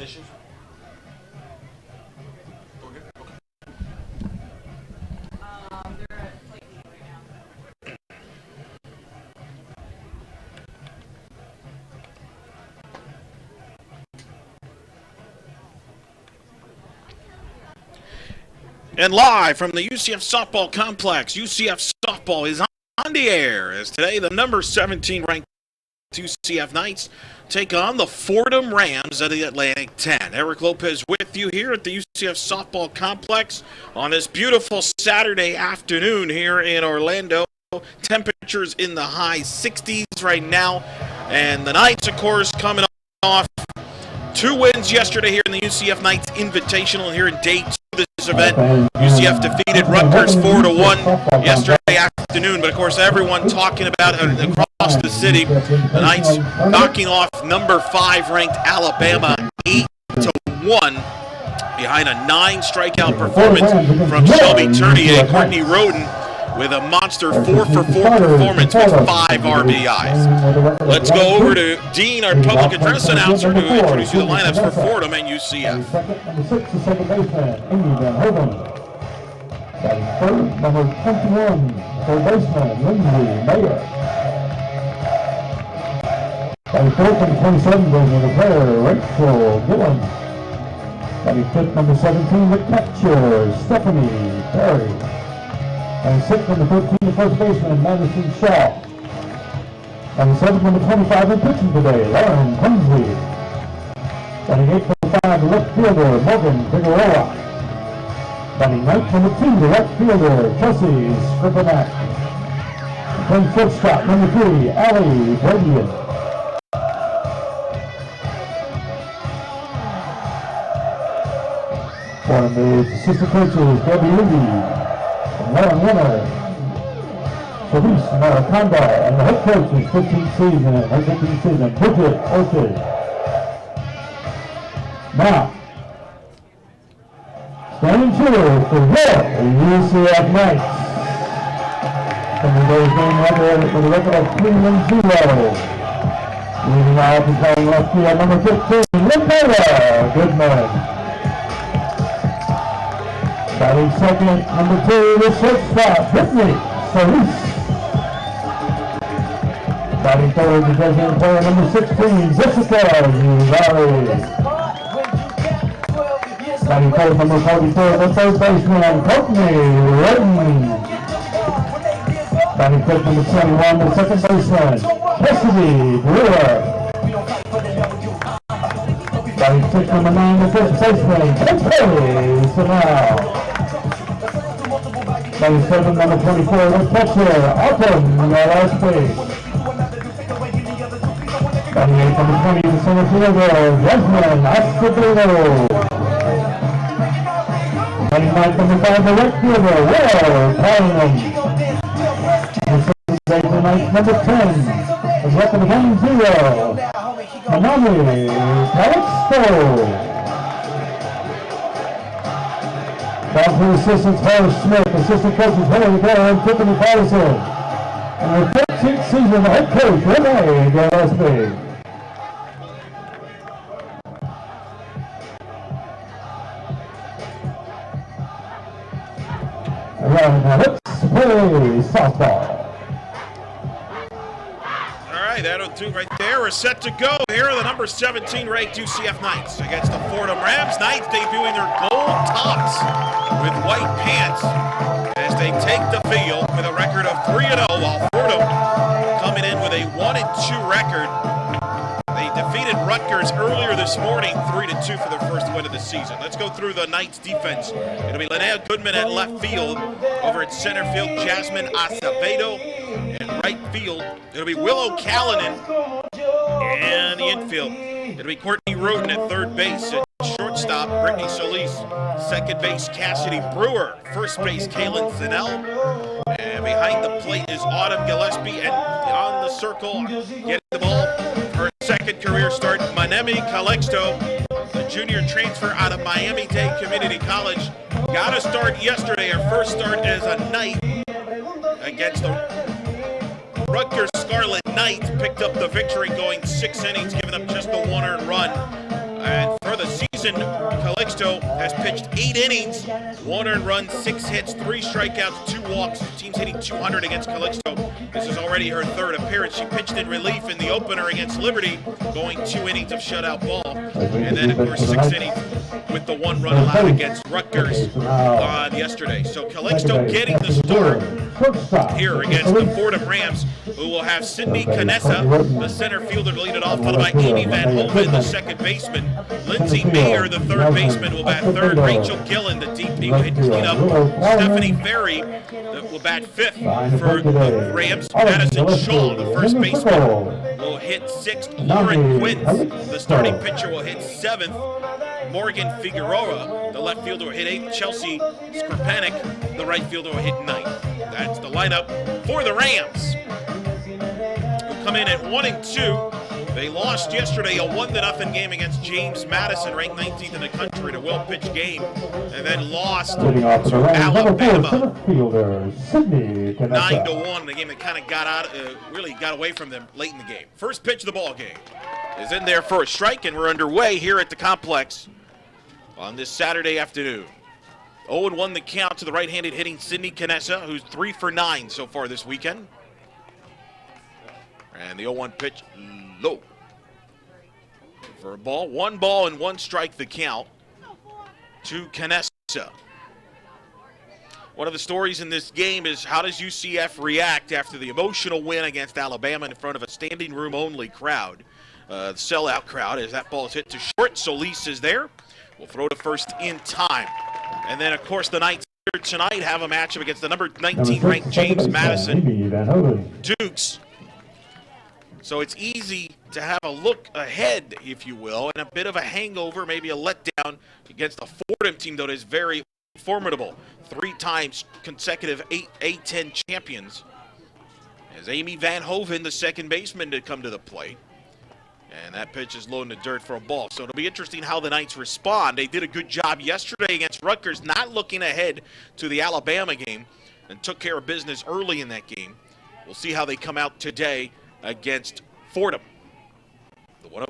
Dishes? Okay. They're at plate meeting right now. And live from the UCF softball complex, UCF softball is on the air as today the number 17 ranked UCF Knights take on the Fordham Rams at the Atlantic 10. Eric Lopez with you here at the UCF softball complex on this beautiful Saturday afternoon here in Orlando. Temperatures in the high 60s right now, and the Knights, of course, coming off 2 wins yesterday here in the UCF Knights Invitational here in day 2 of this event. UCF defeated Rutgers 4-1 yesterday afternoon, but of course everyone talking about across the city, the Knights knocking off number 5 ranked Alabama 8-1 behind a 9 strikeout performance from Shelby Tournier. Courtney Roden with a monster 4-for-4 performance with 5 RBIs. Let's go over to Dean, our public address announcer, to introduce you the lineups for Fordham and UCF. Number 6, the second baseman, Amy Van Hoven. Batting third, number 21, third baseman, Lindsay Mayer. Batting fourth, number 27, the player, Rachel Gillen. Batting fifth, number 17, the catcher, Stephanie Perry. And sixth, number 13, the first baseman, Madison Shaw. And seventh, number 25, in pitching today, Lauren Hunsley. Batting eighth, number 5, the left fielder, Morgan Figueroa. Batting ninth, number 2, the left fielder, Chelsea Scrivenak. Playing shortstop, number 3, Allie Bradian. One of the assistant coaches, Debbie Levy. Lauren Winner, Felice Maracanda, and the head coach is 15th season, Bridget Orchard. Now, standing cheer for your UCF Knights. From the day's game record with a record of 3-0. Leading off is playing left field, number 15, Lakota Goodman. Batting second, number 2, the shortstop, Brittany Solis. Batting third, the designated player, number 16, Jessica Uvalde. Batting fourth, number 44, the third baseman, Courtney Redden. Batting fifth, number 21, the second baseman, Cassidy Brewer. Batting sixth, number 9, the first baseman, Kente Sanal. Batting seven, number 24, the catcher, Autumn Gillespie. Batting eight, number 20, the center fielder, Jasmine Escobedo. Batting ninth, number 5, the right fielder, Will Collins. The ninth, number 10, the record of 1-0, Manami Calixto. Down to the assistants, Horace Smith, assistant coaches, Hillary Bell and Tiffany Patterson. And the 13th season, the head coach, Renee Gillespie. All right, now let's play softball. All right, that'll do right there. We're set to go. Here are the number 17 ranked UCF Knights against the Fordham Rams. Knights debuting their gold tops with white pants as they take the field with a record of 3-0, while Fordham coming in with a 1-2 record. They defeated Rutgers earlier this morning, 3-2 for their first win of the season. Let's go through the Knights defense. It'll be Linnea Goodman at left field. Over at center field, Jasmine Acevedo. In right field, it'll be Willow Callanan. And the infield, it'll be Courtney Roden at third base. At shortstop, Brittany Solis. Second base, Cassidy Brewer. First base, Kaylin Thinnell. And behind the plate is Autumn Gillespie. And on the circle, getting the ball, her second career start, Manemi Calixto, the junior transfer out of Miami-Dade Community College. Got a start yesterday, her first start as a Knight against the Rutgers Scarlet Knights. Picked up the victory going 6 innings, giving up just the 1 earned run. And further the season, Calixto has pitched 8 innings, 1 earned run, 6 hits, 3 strikeouts, 2 walks. The team's hitting 200 against Calixto. This is already her 3rd appearance. She pitched in relief in the opener against Liberty, going 2 innings of shutout ball. And then, of course, 6 innings with the 1 run allowed against Rutgers on yesterday. So Calixto getting the start here against the Fordham Rams, who will have Sydney Canessa, the center fielder, to lead it off, followed by Amy Van Hoven, the second baseman. Lindsay Mayer, the third baseman, will bat third. Rachel Gillen, the deep cleanup. Stephanie Ferry will bat fifth for the Rams. Madison Shaw, the first baseman, will hit sixth. Lauren Quinn, the starting pitcher, will hit seventh. Morgan Figueroa, the left fielder, will hit eighth. Chelsea Skripanik, the right fielder, will hit ninth. That's the lineup for the Rams, who come in at 1-2. They lost yesterday a 1-0 game against James Madison, ranked 19th in the country, in a well-pitched game, and then lost to Alabama 9-1, a game that kind of really got away from them late in the game. First pitch of the ball game is in there for a strike, and we're underway here at the complex on this Saturday afternoon. 0-1 the count to the right-handed hitting Sydney Canessa, who's 3 for 9 so far this weekend. And the 0-1 pitch, low. For a ball, 1 ball and 1 strike the count to Canessa. One of the stories in this game is, how does UCF react after the emotional win against Alabama in front of a standing room only crowd? The sellout crowd, as that ball is hit to short. Solis is there. Will throw to first in time. And then, of course, the Knights here tonight have a matchup against the number 19 ranked James Madison Dukes. So it's easy to have a look ahead, if you will, and a bit of a hangover, maybe a letdown against a Fordham team that is very formidable. 3 times consecutive A10 champions. As Amy Van Hoven, the second baseman, to come to the plate. And that pitch is low in the dirt for a ball. So it'll be interesting how the Knights respond. They did a good job yesterday against Rutgers, not looking ahead to the Alabama game, and took care of business early in that game. We'll see how they come out today against Fordham. The 1-0.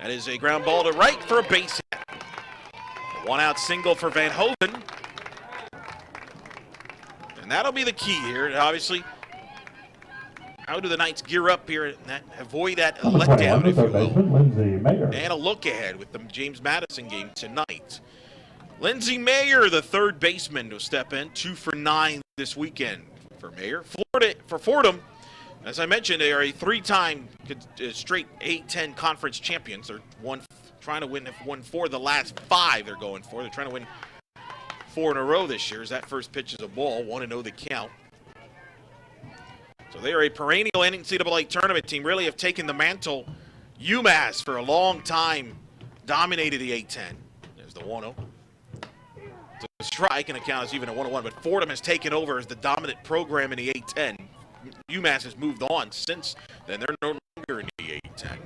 That is a ground ball to right for a base hit. A 1-out single for Van Hoven. And that'll be the key here. Obviously, how do the Knights gear up here and avoid that letdown, if you will, and a look ahead with the James Madison game tonight. Lindsay Mayer, the third baseman, will step in, 2 for 9 this weekend for Mayer. For Fordham, as I mentioned, they are a 3-time straight A10 conference champions. They're trying to win 4 of the last 5 they're going for. They're trying to win 4 in a row this year, as that first pitch is a ball, 1-0 the count. So they are a perennial NCAA tournament team, really have taken the mantle. UMass for a long time dominated the A10. There's the 1-0. So the strike, and it counts even a 1-1, but Fordham has taken over as the dominant program in the A10. UMass has moved on since then. They're no longer in the A10.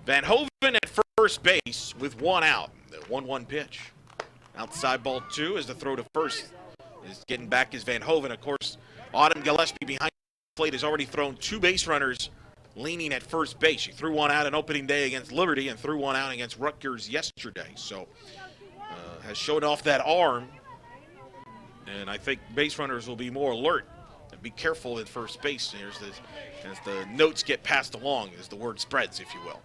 Van Hoven at first base with 1 out. The 1-1 pitch. Outside ball 2 is the throw to first. Is getting back is Van Hoven. Of course, Autumn Gillespie behind the plate has already thrown 2 base runners leaning at first base. She threw 1 out on opening day against Liberty and threw 1 out against Rutgers yesterday. So has showed off that arm. And I think base runners will be more alert and be careful at first base as the notes get passed along, as the word spreads, if you will.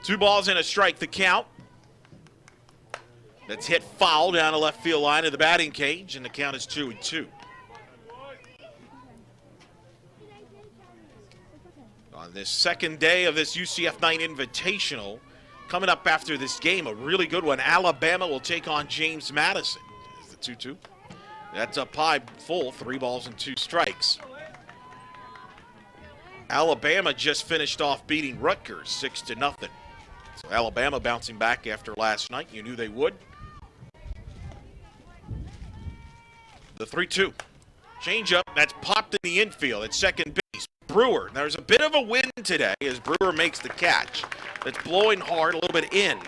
2 balls and a strike, the count. That's hit foul down the left field line of the batting cage, and the count is 2-2. On this second day of this UCF 9 Invitational, coming up after this game, a really good one. Alabama will take on James Madison. There's the 2-2. That's up high, full, 3 balls and 2 strikes. Alabama just finished off beating Rutgers 6-0. So Alabama bouncing back after last night. You knew they would. The 3-2. Changeup, that's popped in the infield at second base. Brewer, there's a bit of a wind today as Brewer makes the catch. That's blowing hard, a little bit in.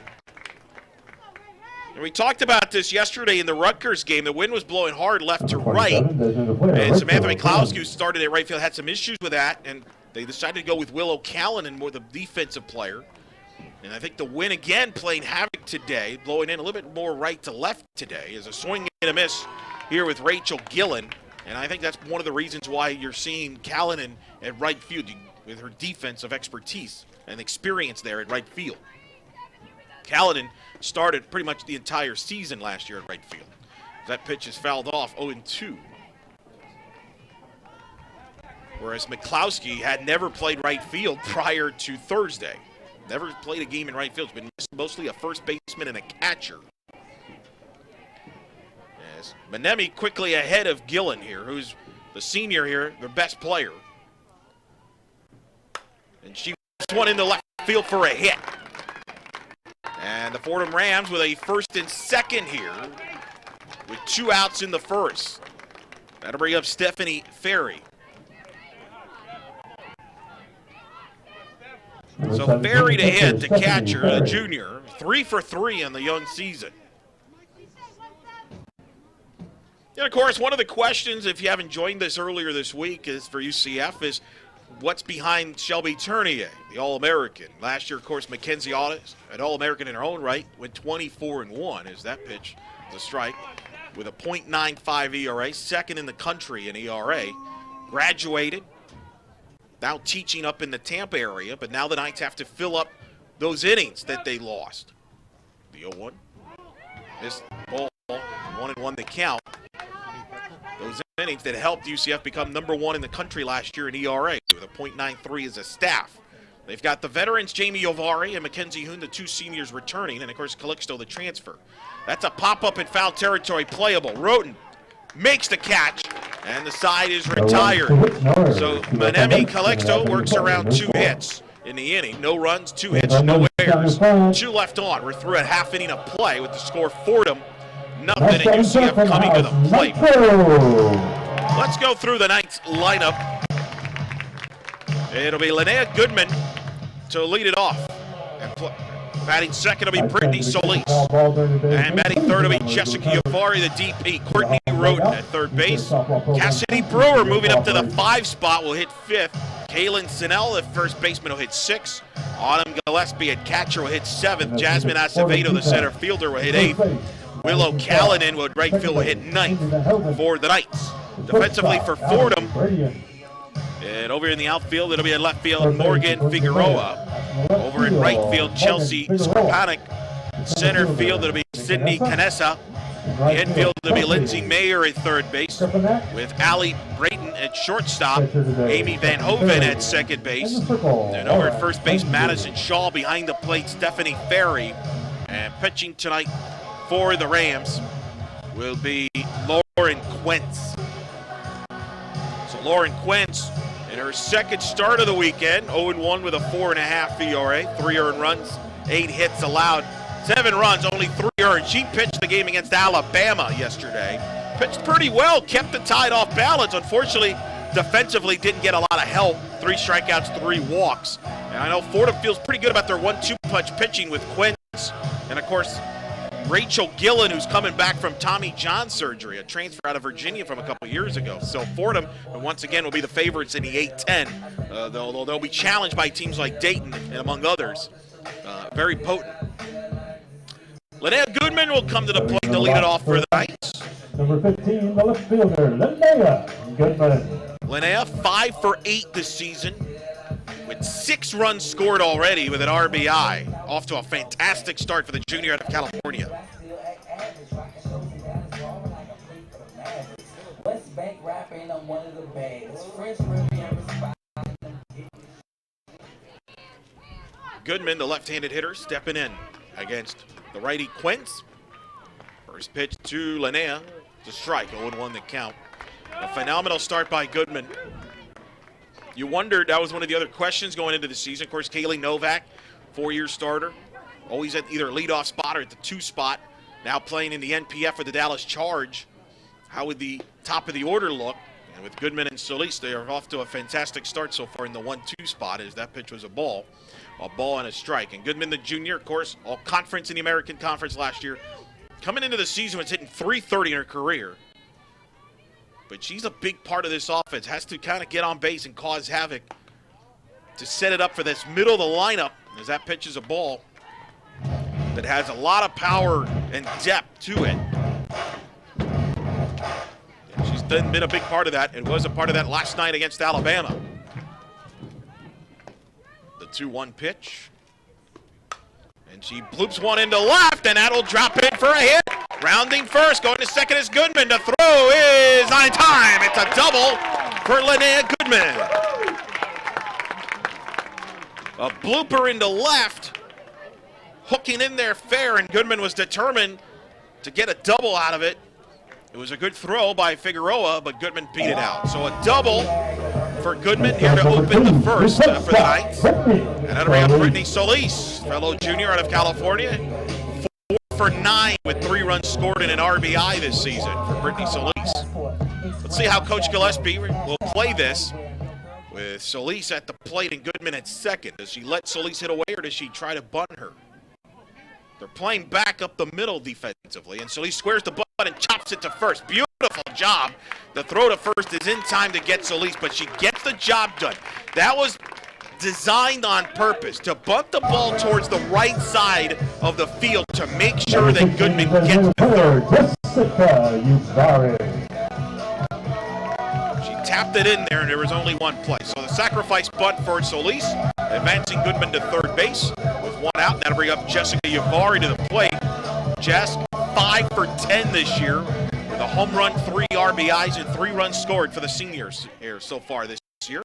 And we talked about this yesterday in the Rutgers game. The wind was blowing hard left to right. And Samantha McCloskey, who started at right field, had some issues with that, and They decided to go with Willow Callanan, more the defensive player. And I think the win again playing havoc today, blowing in a little bit more right to left today, is a swing and a miss here with Rachel Gillen. And I think that's one of the reasons why you're seeing Callanan at right field with her defensive expertise and experience there at right field. Callanan started pretty much the entire season last year at right field. That pitch is fouled off 0-2. Whereas McCloskey had never played right field prior to Thursday. Never played a game in right field. He's been mostly a first baseman and a catcher. Yes. Manemi quickly ahead of Gillen here, who's the senior here, their best player. And she puts one into left field for a hit. And the Fordham Rams with a first and second here with 2 outs in the first. That'll bring up Stephanie Ferry. So Ferry to hit, the catcher, the junior, 3 for 3 in the young season. And of course, one of the questions, if you haven't joined this earlier this week, is for UCF is what's behind Shelby Tournier, the All-American. Last year, of course, Mackenzie Audis, an All-American in her own right, went 24-1 as that pitch was a strike with a .95 ERA, second in the country in ERA. Graduated. Now teaching up in the Tampa area, but now the Knights have to fill up those innings that they lost. The 0-1. This ball, 1-1 the count. Those innings that helped UCF become #1 in the country last year in ERA with a .93 as a staff. They've got the veterans Jamie Ovari and Mackenzie Hoon, the 2 seniors returning, and of course Calixto, the transfer. That's a pop-up in foul territory, playable. Roten makes the catch, and the side is retired. So Manemi Calixto works around 2 hits in the inning. No runs, 2 hits, no errors. 2 left on. We're through at half inning of play with the score Fordham, nothing, and UCF coming to the plate. Let's go through the Knights lineup. It'll be Linnea Goodman to lead it off. And batting second will be Brittany Solis. And batting third will be Jessica Yavari, the DP. Courtney Roden at third base. Cassidy Brewer moving up to the 5 spot will hit 5th. Kaylin Sinnell, the first baseman, will hit 6th. Autumn Gillespie at catcher will hit 7th. Jasmine Acevedo, the center fielder, will hit 8th. Willow Callanan with right field will hit 9th for the Knights. Defensively for Fordham. And over in the outfield, it'll be in left field, Morgan Figueroa. Over in right field, Chelsea Skrpanik. Center field, it'll be Sydney Canessa. The infield, it'll be Lindsay Mayer at third base, with Allie Brayton at shortstop, Amy Van Hoven at second base. And over at first base, Madison Shaw. Behind the plate, Stephanie Ferry. And pitching tonight for the Rams will be Lauren Quentz. So Lauren Quentz, in her second start of the weekend, 0-1 with a 4.5 ERA, 3 earned runs, 8 hits allowed, 7 runs, only 3 earned. She pitched the game against Alabama yesterday. Pitched pretty well, kept the tide off balance. Unfortunately, defensively didn't get a lot of help. 3 strikeouts, 3 walks. And I know Fordham feels pretty good about their 1-2 punch pitching with Quentz. And of course, Rachel Gillen, who's coming back from Tommy John surgery, a transfer out of Virginia from a couple years ago. So Fordham, once again, will be the favorites in the 8-10, although they'll be challenged by teams like Dayton and among others. Very potent. Linnea Goodman will come to the plate to lead it off for the Knights. Number 15, the left fielder, Linnea Goodman. Linnea, 5 for 8 this season, with 6 runs scored already with an RBI. Off to a fantastic start for the junior out of California. Goodman, the left-handed hitter, stepping in against the righty Quentz. First pitch to Linnea. It's a strike, 0-1 the count. A phenomenal start by Goodman. You wondered, that was one of the other questions going into the season. Of course, Kaylee Novak, 4-year starter, always at either leadoff spot or at the 2 spot. Now playing in the NPF for the Dallas Charge. How would the top of the order look? And with Goodman and Solis, they are off to a fantastic start so far in the 1-2 spot, as that pitch was a ball and a strike. And Goodman, the junior, of course, all conference in the American Conference last year. Coming into the season, was hitting .330 in her career. But she's a big part of this offense. Has to kind of get on base and cause havoc to set it up for this middle of the lineup, as that pitch is a ball that has a lot of power and depth to it. And she's been a big part of that and was a part of that last night against Alabama. The 2-1 pitch. And she bloops one into left, and that'll drop in for a hit. Rounding first, going to second is Goodman. The throw is on time. It's a double for Linnea Goodman. A blooper into left, hooking in there fair, and Goodman was determined to get a double out of it. It was a good throw by Figueroa, but Goodman beat it out. So a double for Goodman here to open the first for the Knights. And that'll bring up Brittany Solis, fellow junior out of California. 4 for 9 with 3 runs scored and an RBI this season for Brittany Solis. Let's see how Coach Gillespie will play this with Solis at the plate and Goodman at second. Does she let Solis hit away, or does she try to bunt her? They're playing back up the middle defensively, and Solis squares the butt and chops it to first. Beautiful job. The throw to first is in time to get Solis, but she gets the job done. That was designed on purpose, to bunt the ball towards the right side of the field to make sure that Goodman gets the third. She tapped it in there, and there was only one play. So the sacrifice bunt for Solis, advancing Goodman to third base with 1 out, and that'll bring up Jessica Yavari to the plate. Jess, 5 for 10 this year, with a home run, 3 RBIs, and 3 runs scored for the seniors here so far this year.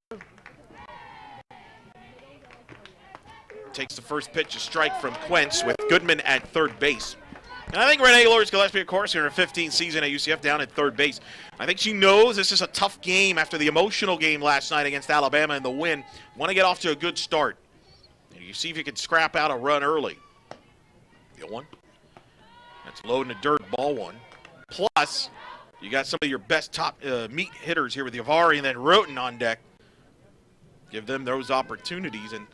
Takes the first pitch, a strike from Quentz with Goodman at third base. And I think Renee Lourdes Gillespie, of course, in her 15th season at UCF down at third base, I think she knows this is a tough game after the emotional game last night against Alabama and the win. Want to get off to a good start. You see if you can scrap out a run early. The one. That's low in the dirt, ball 1. Plus, you got some of your best top meat hitters here with Yavari and then Roten on deck. Give them those opportunities. And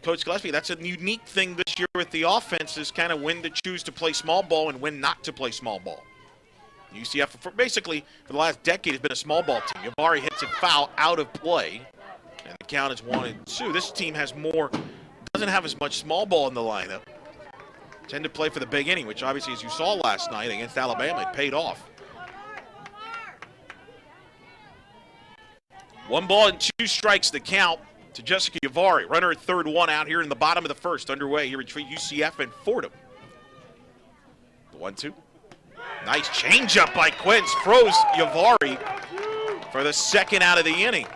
Coach Gillespie, that's a unique thing this year with the offense, is kind of when to choose to play small ball and when not to play small ball. UCF, basically, for the last decade, has been a small ball team. Yavari hits it foul out of play, and the count is 1-2. This team has more, doesn't have as much small ball in the lineup. Tend to play for the big inning, which obviously, as you saw last night against Alabama, it paid off. 1 ball and 2 strikes the count to Jessica Yavari. Runner at third, 1 out here in the bottom of the first, underway here between UCF and Fordham. The 1-2. Nice changeup by Quintz. Froze Yavari for the second out of the inning.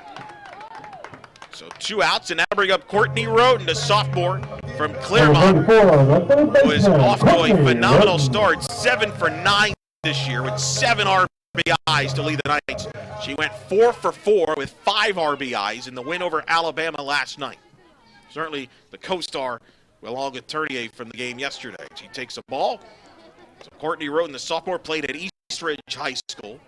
So 2 outs, and now bring up Courtney Roten, the sophomore from Claremont, who is off to a phenomenal start. 7 for 9 this year with 7 RBIs to lead the Knights. She went 4 for 4 with 5 RBIs in the win over Alabama last night. Certainly the co-star with Olga Turnier from the game yesterday. She takes a ball. So Courtney Roten, the sophomore, played at Eastridge High School.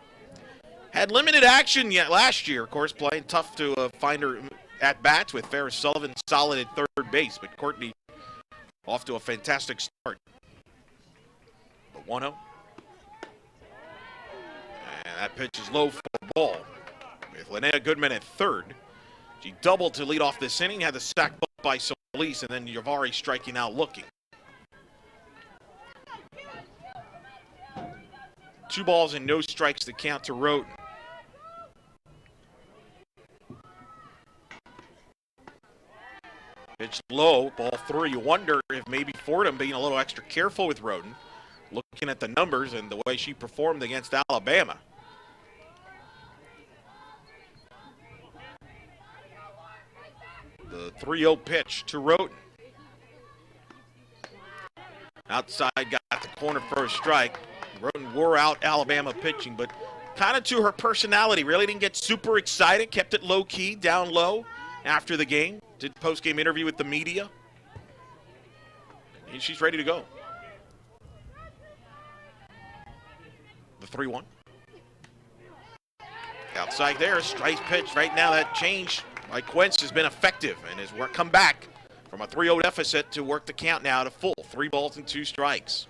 Had limited action yet last year, of course, playing tough to find her at-bats with Ferris Sullivan solid at third base. But Courtney off to a fantastic start. The 1-0. And that pitch is low for a ball. With Linnea Goodman at third. She doubled to lead off this inning, had the sack by Solis, and then Yavari striking out looking. 2 balls and no strikes to count to Roten. Pitch low, ball 3. You wonder if maybe Fordham being a little extra careful with Roten, looking at the numbers and the way she performed against Alabama. The 3-0 pitch to Roten. Outside, got the corner for a strike. Roten wore out Alabama pitching, but kind of to her personality. Really didn't get super excited. Kept it low-key, down low after the game. Did post-game interview with the media. And she's ready to go. The 3-1. Outside there, strike pitch. Right now, that change by Quentz has been effective and has come back from a 3-0 deficit to work the count now to full. 3 balls and 2 strikes.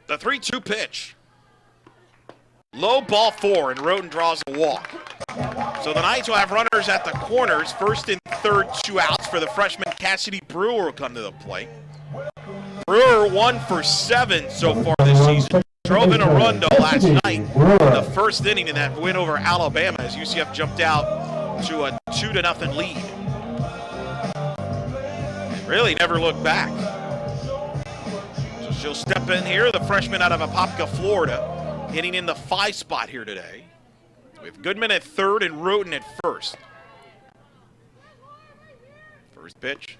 The 3-2 pitch. Low ball 4, and Roden draws a walk. So the Knights will have runners at the corners. First and third, 2 outs for the freshman Cassidy Brewer will come to the plate. Brewer 1 for 7 so far this season. Drove in a run though last night in the first inning in that win over Alabama as UCF jumped out to a 2-0 lead. Really never looked back. So she'll step in here, the freshman out of Apopka, Florida, hitting in the 5 spot here today. With Goodman at third and Roden at first. First pitch.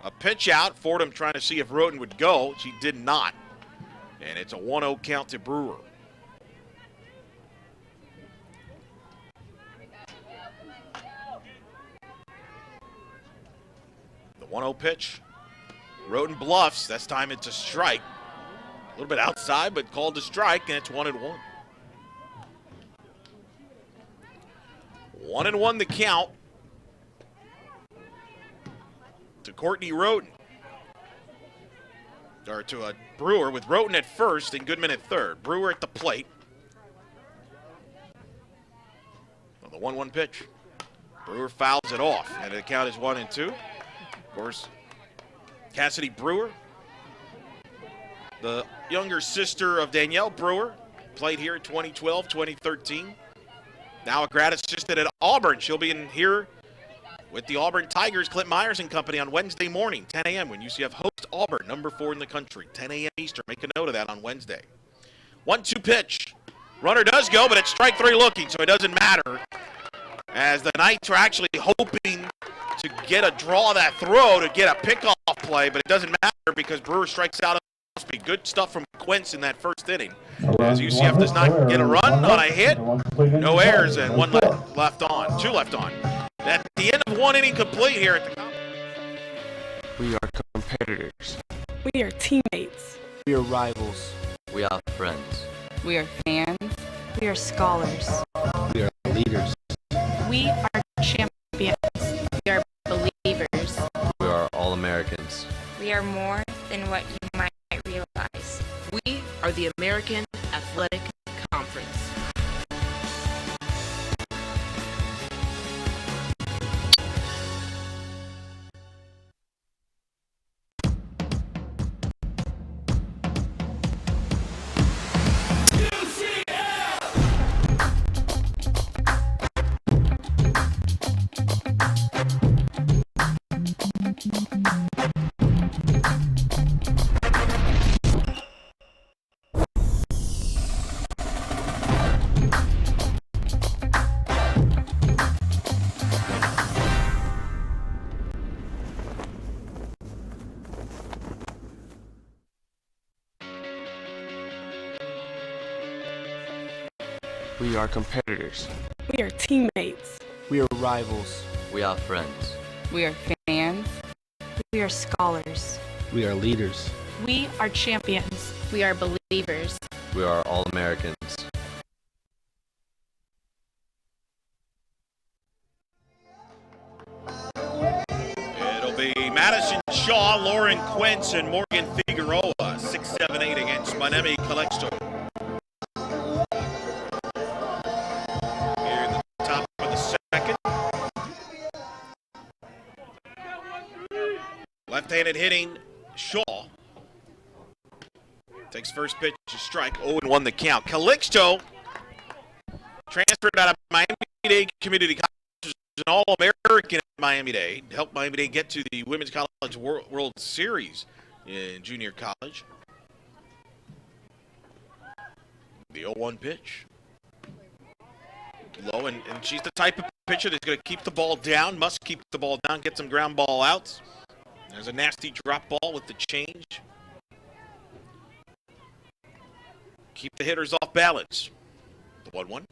A pitch out. Fordham trying to see if Roden would go. She did not. And it's a 1-0 count to Brewer. The 1-0 pitch. Roden bluffs. This time it's a strike. A little bit outside, but called a strike, and it's 1-1. 1-1 the count to Courtney Roden. Or to a Brewer with Roden at first and Goodman at third. Brewer at the plate. Well, the 1-1 pitch. Brewer fouls it off, and the count is 1-2. Of course, Cassidy Brewer, the younger sister of Danielle Brewer, played here in 2012, 2013. Now a grad assistant at Auburn. She'll be in here with the Auburn Tigers, Clint Myers and company on Wednesday morning, 10 a.m. when UCF hosts Auburn, number 4 in the country, 10 a.m. Eastern. Make a note of that on Wednesday. 1-2 pitch. Runner does go, but it's strike 3 looking, so it doesn't matter. As the Knights are actually hoping to get a draw of that throw to get a pickoff play, but it doesn't matter because Brewer strikes out. Must be good stuff from Quince in that first inning. As UCF does not get a run on a hit, no errors, and 1 left on, 2 left on. At the end of 1 inning complete here at the. We are competitors. We are teammates. We are rivals. We are friends. We are fans. We are scholars. We are leaders. We are champions. We are believers. We are all Americans. We are more than what you might realize. We are the American Athletic Conference. We are competitors. We are teammates. We are rivals. We are friends. We are fans. We are scholars. We are leaders. We are champions. We are believers. We are all Americans. It'll be Madison Shaw, Lauren Quince, and Morgan Figueroa, 6-7-8 against Manemi Calixto. Here in the top of the second. Left-handed hitting Shaw. Takes first pitch to strike, 0-1 the count. Calixto transferred out of Miami-Dade Community College. An All-American at Miami-Dade. Helped Miami-Dade get to the Women's College World Series in junior college. The 0-1 pitch. Low, and she's the type of pitcher that's going to keep the ball down, must keep the ball down, get some ground ball outs. There's a nasty drop ball with the change. Keep the hitters off balance. The 1-1.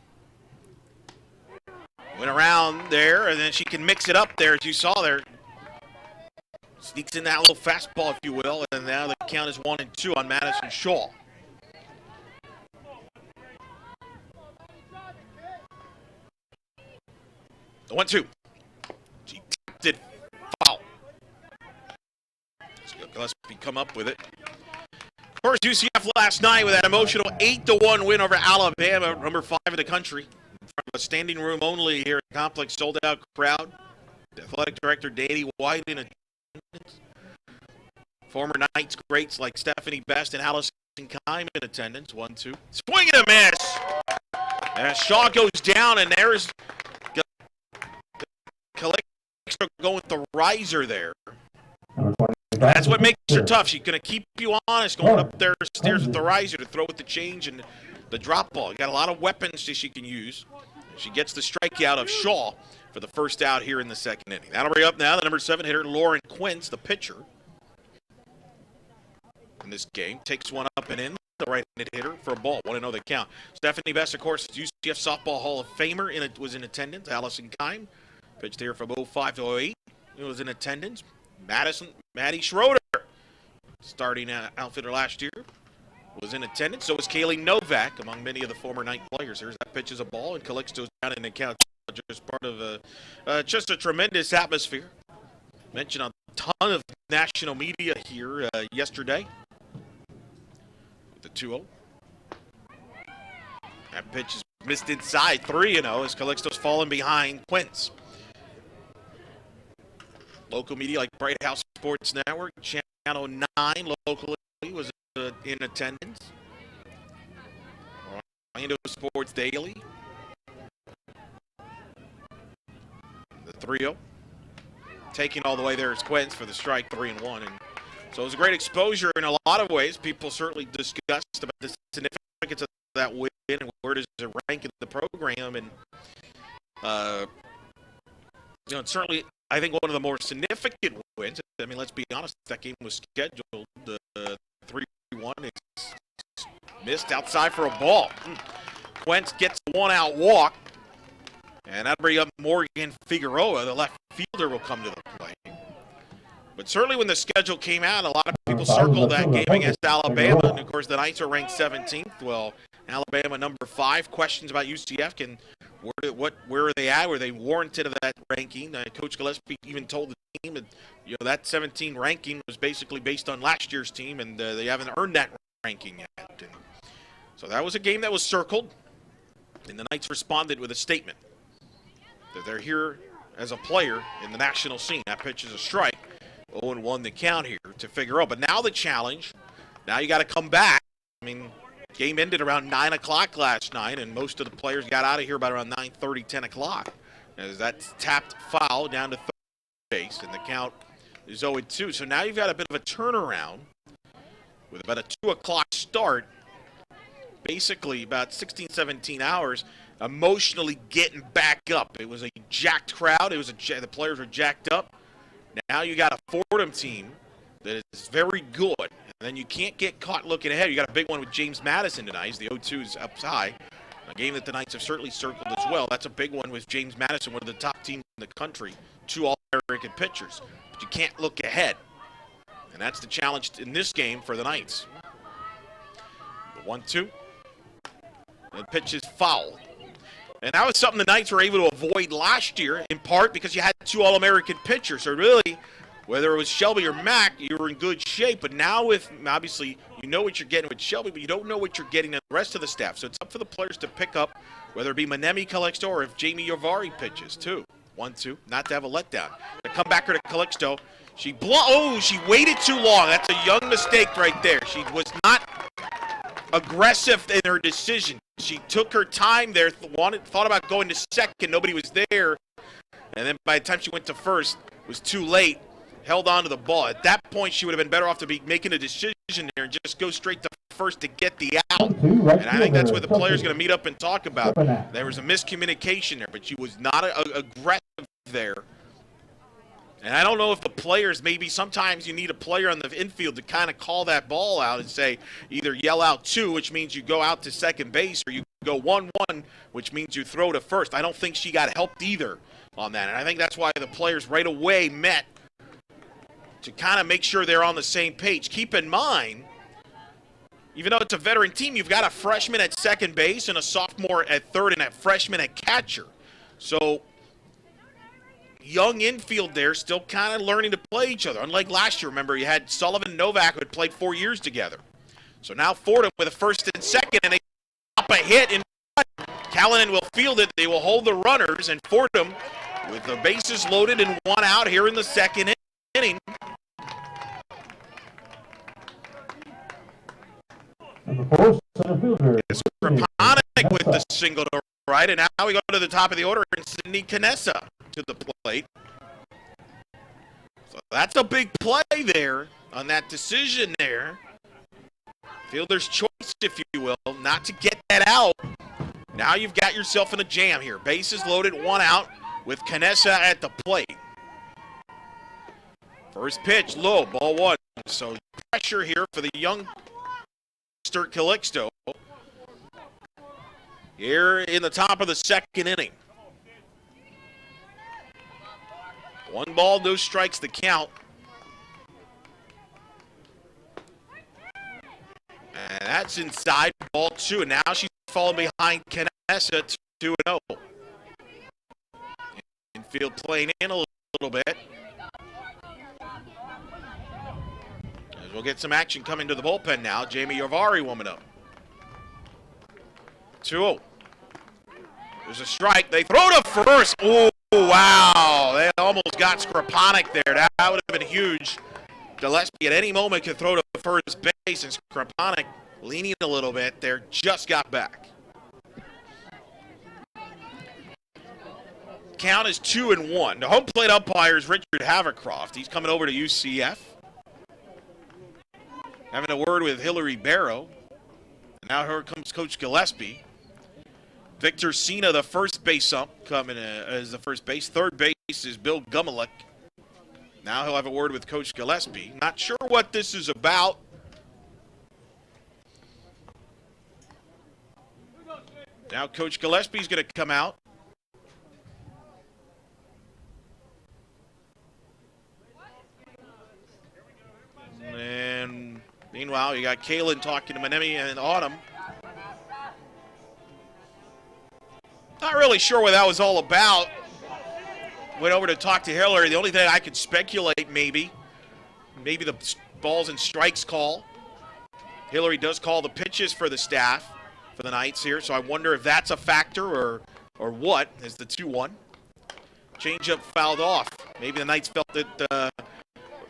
Went around there, and then she can mix it up there, as you saw there. Sneaks in that little fastball, if you will, and now the count is 1-2 on Madison Shaw. The 1-2. She tapped it foul. Gillespie come up with it. Of course, UCF last night with that emotional 8-1 win over Alabama, number 5 in the country. In front of a standing room only here at the complex, sold-out crowd. Athletic director Danny White in attendance. Former Knights greats like Stephanie Best and Allison Kime in attendance. 1-2. Swing and a miss. As Shaw goes down, and there's Calixto going with the riser there. That's what makes her tough. She's going to keep you honest going up there stairs with the riser to throw with the change and the drop ball. You got a lot of weapons that she can use. She gets the strikeout of Shaw for the first out here in the second inning. That'll bring up now the number 7 hitter, Lauren Quince, the pitcher in this game. Takes one up and in, the right-handed hitter for a ball. 1-0 the count. Stephanie Best, of course, UCF Softball Hall of Famer, was in attendance. Allison Kime pitched here from 05 to 08. He was in attendance. Maddie Schroeder, starting outfitter last year, was in attendance. So was Kaylee Novak, among many of the former Knight players. Here's that pitch is a ball, and Calixto's down in the count. Just part of just a tremendous atmosphere. Mentioned a ton of national media here yesterday. The 2-0. That pitch is missed inside 3-0 as Calixto's falling behind Quince. Local media like Bright House Sports Network, Channel 9 locally was in attendance. Orlando Sports Daily. The 3-0. Taking all the way there is Quince for the strike, 3-1. And so it was a great exposure in a lot of ways. People certainly discussed about the significance of that win and where does it rank in the program. And, it's certainly, I think, one of the more significant wins. I mean, let's be honest, that game was scheduled. The 3-1 is missed outside for a ball. Quince gets a one-out walk. And that'll bring up Morgan Figueroa. The left fielder will come to the plate. But certainly when the schedule came out, a lot of people circled that game against Alabama. And, of course, the Knights are ranked 17th. Well, Alabama number 5. Questions about UCF. Where are they at? Were they warranted of that ranking? Coach Gillespie even told the team that, that 17 ranking was basically based on last year's team, and they haven't earned that ranking yet. And so that was a game that was circled. And the Knights responded with a statement that they're here as a player in the national scene. That pitch is a strike. 0-1 the count here to Figueroa. But now the challenge, now you got to come back. I mean, game ended around 9 o'clock last night, and most of the players got out of here about around 9:30, 10 o'clock. As that tapped foul down to third base, and the count is 0-2. So now you've got a bit of a turnaround with about a 2 o'clock start, basically about 16, 17 hours, emotionally getting back up. It was a jacked crowd. The players were jacked up. Now you got a Fordham team that is very good. And then you can't get caught looking ahead. You got a big one with James Madison tonight. The 0-2 is up high. A game that the Knights have certainly circled as well. That's a big one with James Madison, one of the top teams in the country. 2 All-American pitchers. But you can't look ahead. And that's the challenge in this game for the Knights. The 1-2. The pitch is foul. And that was something the Knights were able to avoid last year, in part because you had 2 All-American pitchers. So really, whether it was Shelby or Mack, you were in good shape. But now obviously, you know what you're getting with Shelby, but you don't know what you're getting in the rest of the staff. So it's up for the players to pick up, whether it be Manemi, Calixto, or if Jamie Yovari pitches, too. 1-2, not to have a letdown. The comebacker to Calixto. She waited too long. That's a young mistake right there. She was not aggressive in her decision. She took her time there, thought about going to second. Nobody was there. And then by the time she went to first, it was too late. Held on to the ball. At that point, she would have been better off to be making a decision there and just go straight to first to get the out. And I think that's what the players are going to meet up and talk about. There was a miscommunication there, but she was not aggressive there. And I don't know if the players, maybe sometimes you need a player on the infield to kind of call that ball out and say, either yell out 2, which means you go out to second base, or you go 1-1, which means you throw to first. I don't think she got helped either on that. And I think that's why the players right away met to kind of make sure they're on the same page. Keep in mind, even though it's a veteran team, you've got a freshman at second base and a sophomore at third and a freshman at catcher. So young infield there, still kind of learning to play each other. Unlike last year, remember, you had Sullivan and Novak who had played 4 years together. So now Fordham with a first and second, and they pop a hit in front. Callanan will field it. They will hold the runners, and Fordham with the bases loaded and one out here in the second inning. And the fourth center fielder. It's Kraponic with the single to right, and now we go to the top of the order, and Sidney Canessa to the plate. So that's a big play there on that decision there. Fielder's choice, if you will, not to get that out. Now you've got yourself in a jam here. Bases loaded, one out with Canessa at the plate. First pitch, low, ball one. So pressure here for the young Mr. Calixto here in the top of the second inning. 1 ball, no strikes to count. And that's inside, ball 2. And now she's falling behind Canessa 2-0. Infield playing in a little bit. As we'll get some action coming to the bullpen now. Jamie Yavari warming up. 2-0. There's a strike. They throw to first. Oh, wow. They almost got Kraponic there. That would have been huge. Gillespie at any moment could throw to first base, and Kraponic leaning a little bit there, just got back. Count is 2-1. The home plate umpire is Richard Havercroft. He's coming over to UCF. Having a word with Hillary Barrow. And now here comes Coach Gillespie. Victor Cena, the first base ump, coming as the first base. Third base is Bill Gumelik. Now he'll have a word with Coach Gillespie. Not sure what this is about. Now Coach Gillespie's going to come out. And meanwhile, you got Kalen talking to Manemi and Autumn. Not really sure what that was all about. Went over to talk to Hillary. The only thing I could speculate, maybe the balls and strikes call. Hillary does call the pitches for the staff for the Knights here, so I wonder if that's a factor or what, as the 2-1. Changeup fouled off. Maybe the Knights felt that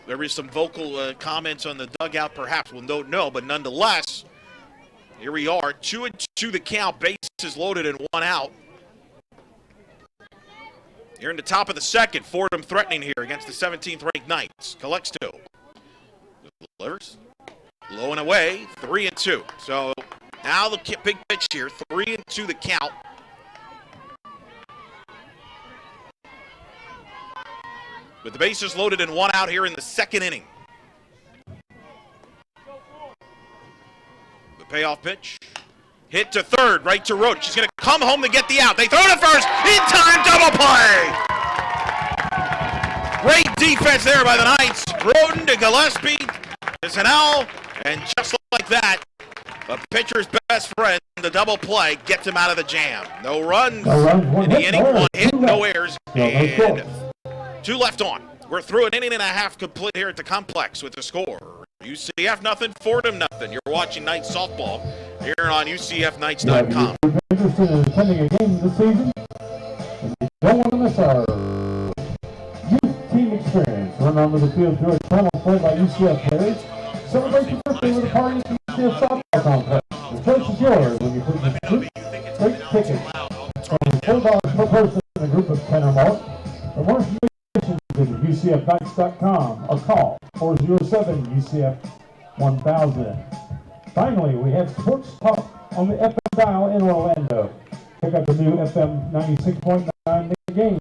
there was some vocal comments on the dugout, perhaps. We'll don't know, but nonetheless, here we are. 2-2 the count. Bases loaded and one out. Here in the top of the second, Fordham threatening here against the 17th ranked Knights. Calixto delivers. Low and away, 3-2. So now the big pitch here, 3-2 the count. With the bases loaded and one out here in the second inning. The payoff pitch. Hit to third, right to Roden. She's going to come home to get the out. They throw to first. In time, double play. Great defense there by the Knights. Roden to Gillespie to Sanel. And just like that, the pitcher's best friend, the double play, gets him out of the jam. No runs in the inning. One hit, no errors, and 2 left on. We're through an inning and a half complete here at the complex with the score. UCF nothing, Fordham nothing. You're watching Knights softball here on UCFKnights.com. If you're interested in attending a game this season, and you don't want to miss our youth team experience, run onto the field through a tunnel played by UCF players. Celebrate your birthday with a party at the UCF softball complex. The choice is yours when you purchase great tickets. Only $4 per person in a group of 10 or more. For more information, visit UCFKnights.com or call 407-UCF-1000. Finally, we have sports talk on the FM dial in Orlando. Check out the new FM 96.9 The Game,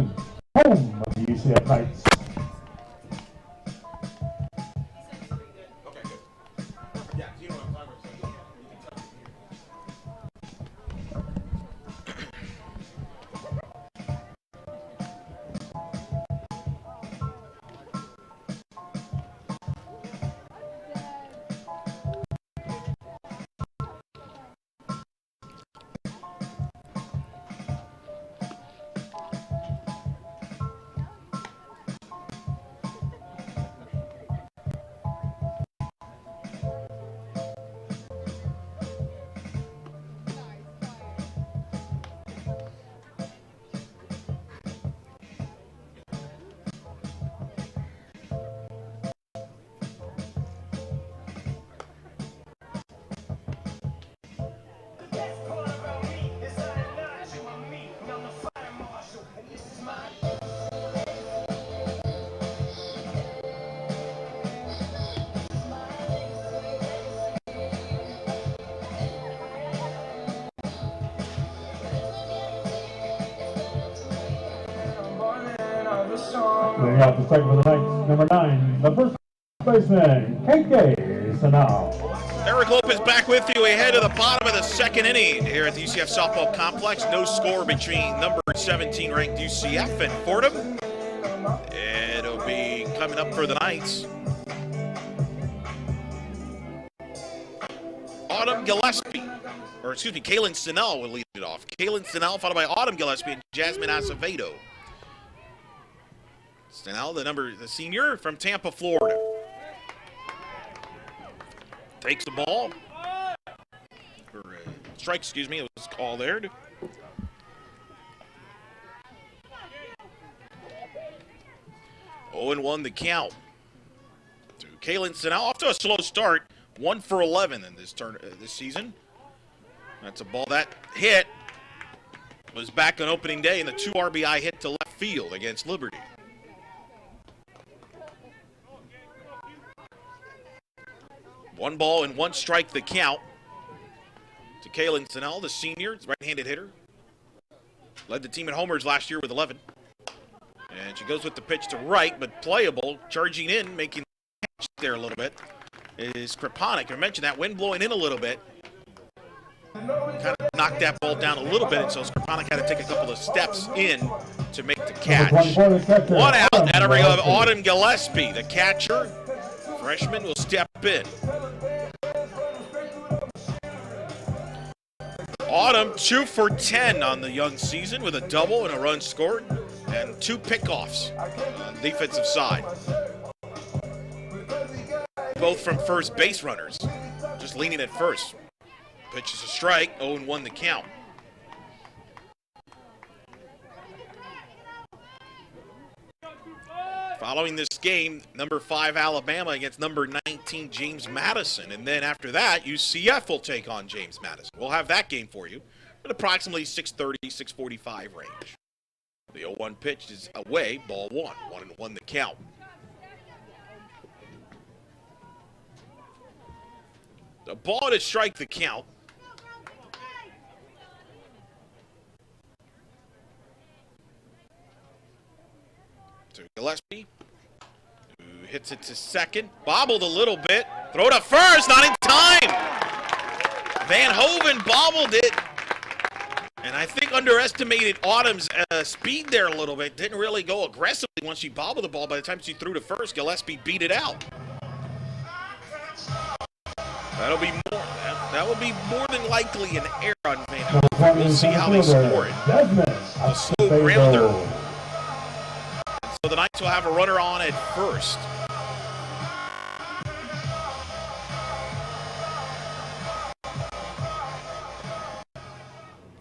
home of the UCF Knights. Leading off the second for the Knights, number 9, the first baseman, KK Sanal. Eric Lopez back with you ahead of the bottom of the second inning here at the UCF Softball Complex. No score between number 17 ranked UCF and Fordham. It'll be coming up for the Knights. Autumn Gillespie, or excuse me, Kaylin Sinnell will lead it off. Kaylin Sinnell followed by Autumn Gillespie and Jasmine Acevedo. Sinnell, the senior from Tampa, Florida. Takes the ball. Strike, excuse me, it was called there. Oh, and 1 the count. To Kaylin Sinnell, off to a slow start. 1 for 11 in this season. That's a ball that hit. Was back on opening day in the 2 RBI hit to left field against Liberty. One ball and 1 strike the count to Kaylin Sinnell, the senior, right-handed hitter. Led the team in homers last year with 11. And she goes with the pitch to right, but playable, charging in, making the catch there a little bit, is Kriponic. I mentioned that wind blowing in a little bit. Kind of knocked that ball down a little bit, and so Kriponic had to take a couple of steps in to make the catch. 1 out, that'll bring up Autumn Gillespie, the catcher. Freshman will step in. Autumn 2 for 10 on the young season with a double and a run scored and 2 pickoffs on the defensive side. Both from first base runners, just leaning at first. Pitch is a strike, 0-1 the count. Following this game, number 5 Alabama against number 19 James Madison. And then after that, UCF will take on James Madison. We'll have that game for you at approximately 6:30, 6:45 range. The 0-1 pitch is away, ball 1. 1-1 the count. The ball to strike the count. To Gillespie, who hits it to second. Bobbled a little bit. Throw to first, not in time. Van Hoven bobbled it. And I think underestimated Autumn's speed there a little bit. Didn't really go aggressively once she bobbled the ball. By the time she threw to first, Gillespie beat it out. That will be more than likely an error on Van Hoven. We'll see how they score it. A slow grounder. So the Knights will have a runner on at first.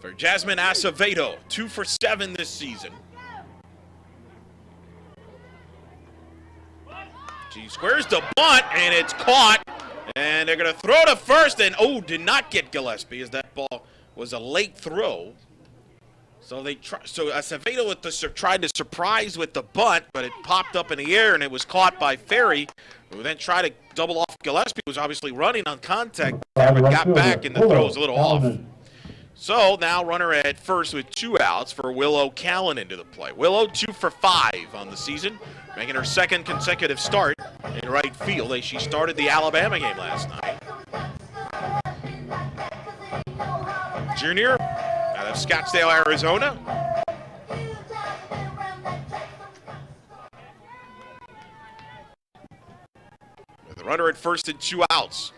For Jasmine Acevedo, 2 for 7 this season. She squares the bunt, and it's caught. And they're going to throw to first, and did not get Gillespie, as that ball was a late throw. So Acevedo tried to surprise with the bunt, but it popped up in the air, and it was caught by Ferry, who then tried to double off Gillespie, who was obviously running on contact, but got back, and the throw was a little off. So now runner at first with 2 outs for Willow Callan into the play. Willow 2 for 5 on the season, making her 2nd consecutive start in right field as she started the Alabama game last night. Junior out of Scottsdale, Arizona. With the runner at first and 2 outs.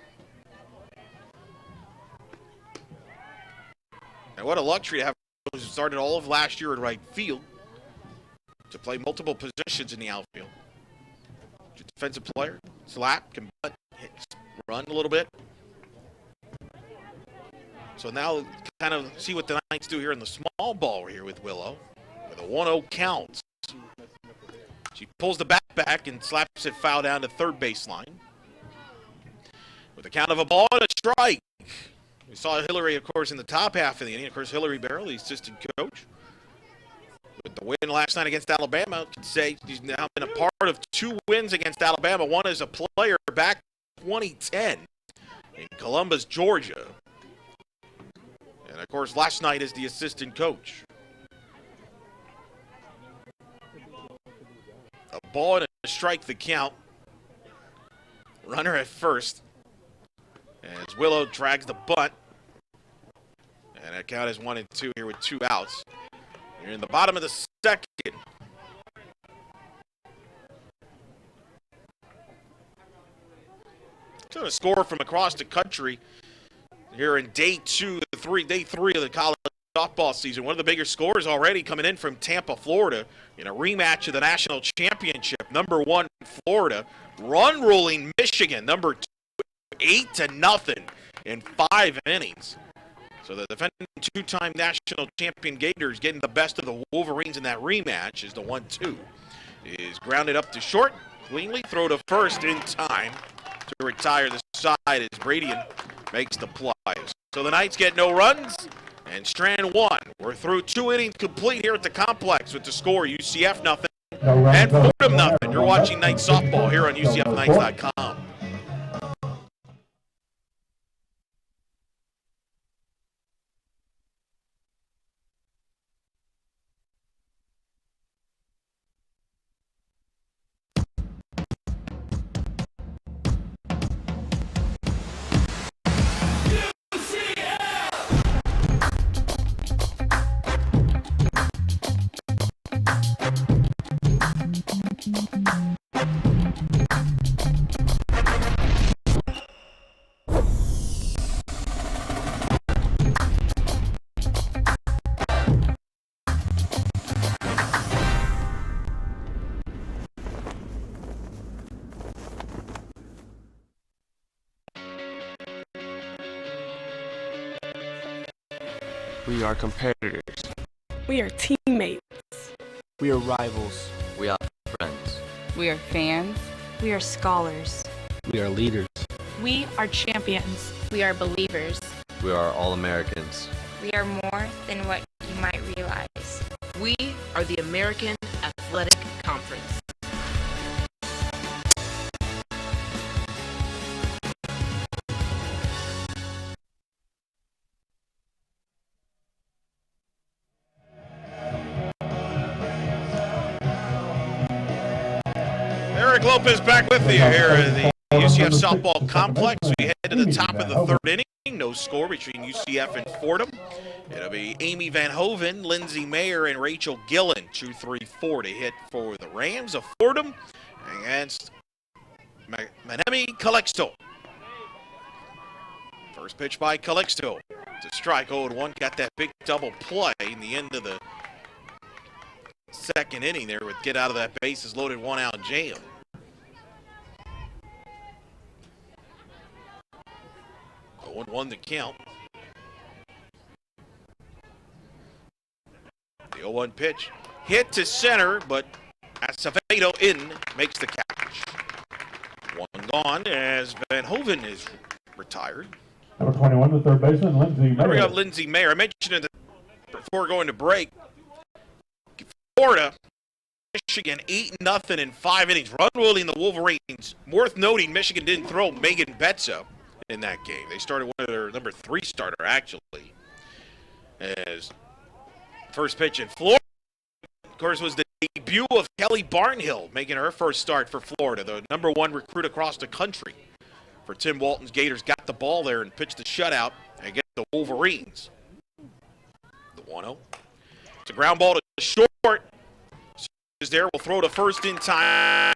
And what a luxury to have who started all of last year in right field to play multiple positions in the outfield. Defensive player, slap, can butt, run a little bit. So now kind of see what the Knights do here in the small ball here with Willow. With a 1-0 count. She pulls the bat back and slaps it foul down to third baseline. With a count of a ball and a strike. We saw Hillary, of course, in the top half of the inning. Of course, Hillary Barrel, the assistant coach. With the win last night against Alabama, I could say she's now been a part of 2 wins against Alabama. One as a player back in 2010 in Columbus, Georgia. And, of course, last night as the assistant coach. A ball and a strike the count. Runner at first. As Willow drags the bunt. And that count is 1-2 here with 2 outs. You're in the bottom of the second. So a score from across the country here in day three of the college softball season. One of the bigger scores already coming in from Tampa, Florida, in a rematch of the national championship. Number 1, Florida, run ruling Michigan. Number 2, 8-0 in 5 innings. So the defending 2-time national champion Gators getting the best of the Wolverines in that rematch is the 1-2. Is grounded up to short. Cleanly throw to first in time to retire the side as Bradian makes the play. So the Knights get no runs, and Strand 1. We're through 2 innings complete here at the complex with the score UCF nothing and Fordham nothing. You're watching Knights softball here on UCFKnights.com. We are competitors. We are teammates. We are rivals. We are friends. We are fans. We are scholars. We are leaders. We are champions. We are believers. We are all Americans. We are more than what you might realize. We are the American Athletic Conference. Eric Lopez back with you here at the UCF softball complex. We head to the top of the 3rd inning. No score between UCF and Fordham. It'll be Amy Van Hoven, Lindsay Mayer, and Rachel Gillen. 2-3-4 to hit for the Rams of Fordham against Manemi Calixto. First pitch by Calixto. To strike 0-1. Got that big double play in the end of the 2nd inning there with get out of that bases loaded 1-out jam. One to count. The 0-1 pitch hit to center, but Acevedo in makes the catch. 1 gone as Van Hoven is retired. Number 21, the third baseman, Lindsay Mayer. We got Lindsay Mayer. I mentioned it before going to break. Florida, Michigan 8-0 in 5 innings. Run ruling the Wolverines. Worth noting, Michigan didn't throw Megan Betza in that game. They started one of their number 3 starter, actually. As first pitch in Florida, of course, was the debut of Kelly Barnhill, making her first start for Florida, the number 1 recruit across the country. For Tim Walton's Gators, got the ball there and pitched the shutout against the Wolverines. The 1-0. It's a ground ball to short. Is there, will throw to first in time.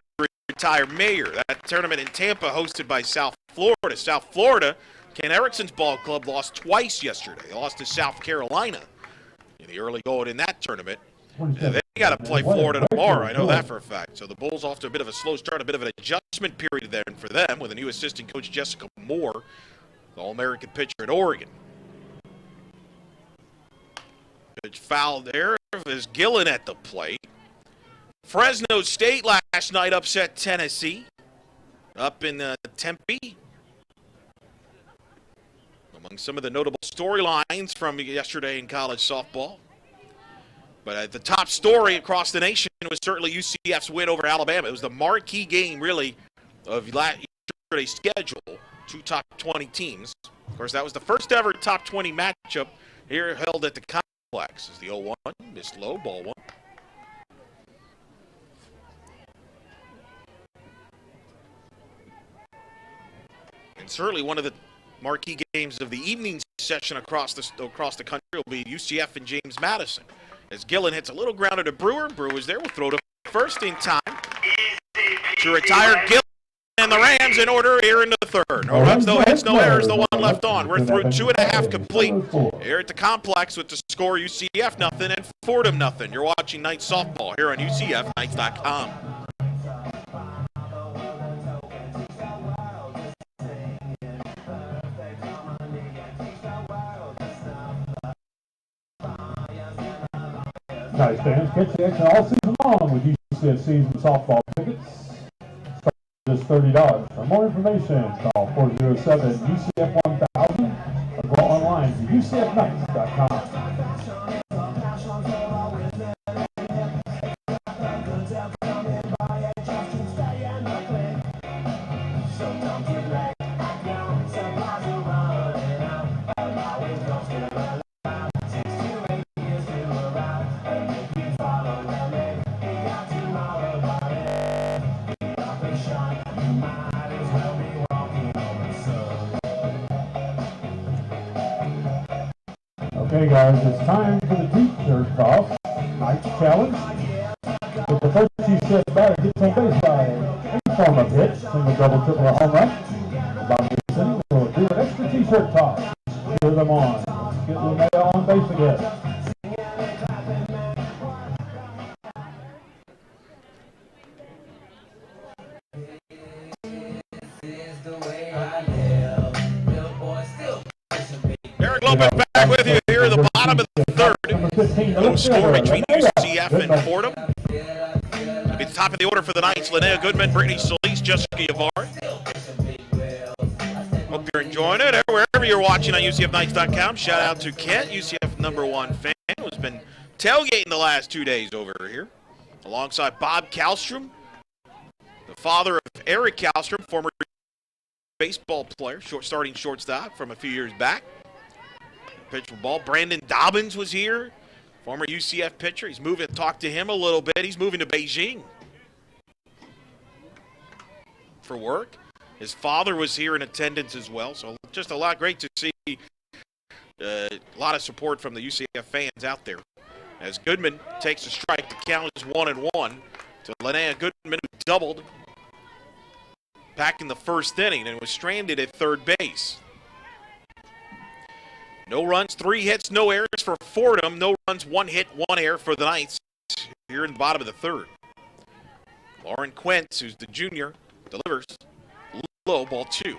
Retire Mayer. That tournament in Tampa hosted by South Florida. South Florida, Ken Erickson's ball club lost twice yesterday. They lost to South Carolina in the early going in that tournament. They got to play Florida tomorrow. I know that for a fact. So the Bulls off to a bit of a slow start, a bit of an adjustment period there for them with a new assistant coach, Jessica Moore, the All-American pitcher at Oregon. Pitch fouled there is Gillen at the plate. Fresno State last night upset Tennessee up in Tempe. Among some of the notable storylines from yesterday in college softball. But the top story across the nation was certainly UCF's win over Alabama. It was the marquee game, really, of yesterday's schedule. 2 top 20 teams. Of course, that was the first ever top 20 matchup here held at the complex. Is the 0-1, missed low, ball 1. And certainly one of the marquee games of the evening session across the country will be UCF and James Madison. As Gillen hits a little grounder to Brewer. Brewer is there. Will throw to first in time to retire Gillen and the Rams in order here in the third. No runs, no hits, no errors, the one left on. We're through 2.5 complete here at the complex with the score UCF nothing and Fordham nothing. You're watching Night Softball here on UCFKnights.com. Nice fans, catch the action all season long with UCF season softball tickets. Just $30. For more information, call 407-UCF-1000 or go online to UCFKnights.com. Okay guys, it's time for the T-shirt toss. Night challenge. With the first UCF batter gets on base by any form of hit, single, double, triple, or home run. Bobby City will do an extra T-shirt toss. Cheer them on. Let's get Linnea on base again. Eric Lopez back with you here at the bottom of the third. No score between UCF and Fordham. At the top of the order for the Knights, Linnea Goodman, Brittany Solis, Jessica Yavar. Hope you're enjoying it. Wherever you're watching on UCFKnights.com, shout out to Kent, UCF #1 fan, who's been tailgating the last 2 days over here. Alongside Bob Kallstrom, the father of Eric Kallstrom, former baseball player, starting shortstop from a few years back. Pitch for ball. Brandon Dobbins was here, former UCF pitcher. He's moving. Talked to him a little bit. He's moving to Beijing for work. His father was here in attendance as well. So just a lot. Great to see a lot of support from the UCF fans out there. As Goodman takes a strike, the count is 1-1 to Linnea Goodman, who doubled back in the first inning and was stranded at third base. No runs, 3 hits, no errors for Fordham. No runs, 1 hit, 1 error for the Knights here in the bottom of the third. Lauren Quentz, who's the junior, delivers low, ball 2.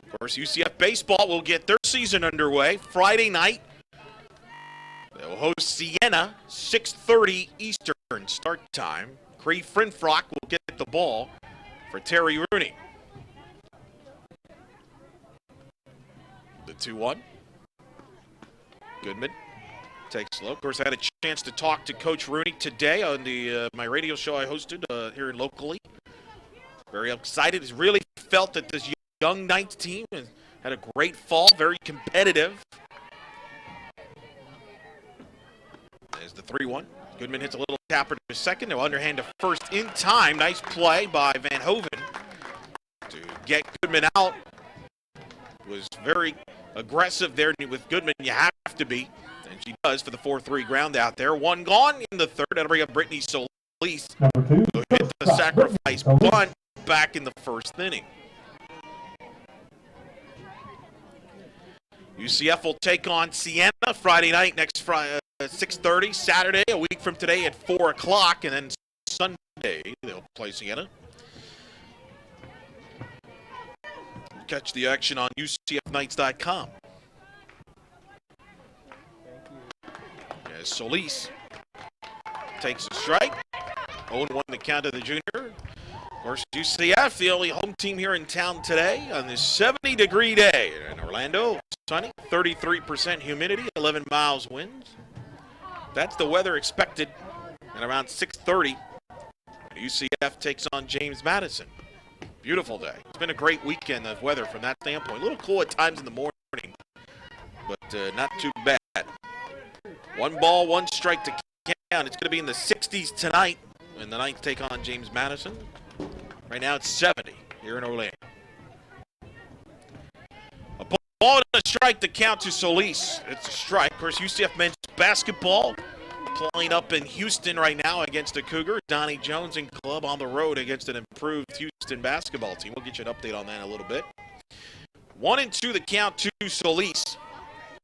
Of course, UCF baseball will get their season underway Friday night. They'll host Siena, 6:30 Eastern start time. Cree Frinfrock will get the ball for Terry Rooney. The 2-1. Goodman takes a look. Of course, I had a chance to talk to Coach Rooney today on the my radio show I hosted here locally. Very excited. He's really felt that this young Knights team had a great fall, very competitive. There's the 3-1. Goodman hits a little tapper to second. No underhand to first in time. Nice play by Van Hoven to get Goodman out. Was very aggressive there with Goodman. You have to be. And she does for the 4-3 ground out there. 1 gone in the third. That'll bring up Brittany Solis. Number 2. Who hit the sacrifice bunt back in the first inning. UCF will take on Siena Friday night next Friday. 6:30, Saturday, a week from today at 4 o'clock, and then Sunday they'll play Siena. Catch the action on UCFKnights.com. As Solis takes a strike. 0-1 the count of the junior. Of course, UCF, the only home team here in town today on this 70-degree day. In Orlando, sunny, 33% humidity, 11 miles winds. That's the weather expected at around 6:30. UCF takes on James Madison. Beautiful day. It's been a great weekend of weather from that standpoint. A little cool at times in the morning, but not too bad. 1 ball, 1 strike to count. It's going to be in the 60s tonight and the Knights take on James Madison. Right now it's 70 here in Orlando. A ball and a strike to count to Solis. It's a strike. Of course, UCF men's basketball playing up in Houston right now against the Cougars. Donnie Jones and club on the road against an improved Houston basketball team. We'll get you an update on that in a little bit. 1-2 the count to Solis.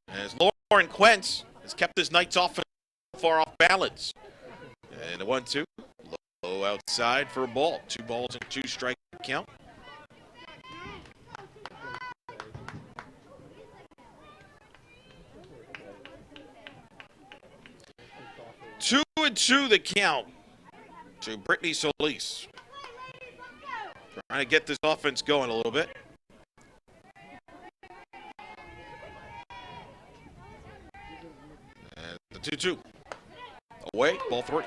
As Lauren Quentz has kept his Knights off far off balance. And a 1-2. Low outside for a ball. 2 balls and 2 strike count. Two and 2 the count to Brittany Solis. Trying to get this offense going a little bit. And the 2-2. Away, ball 3.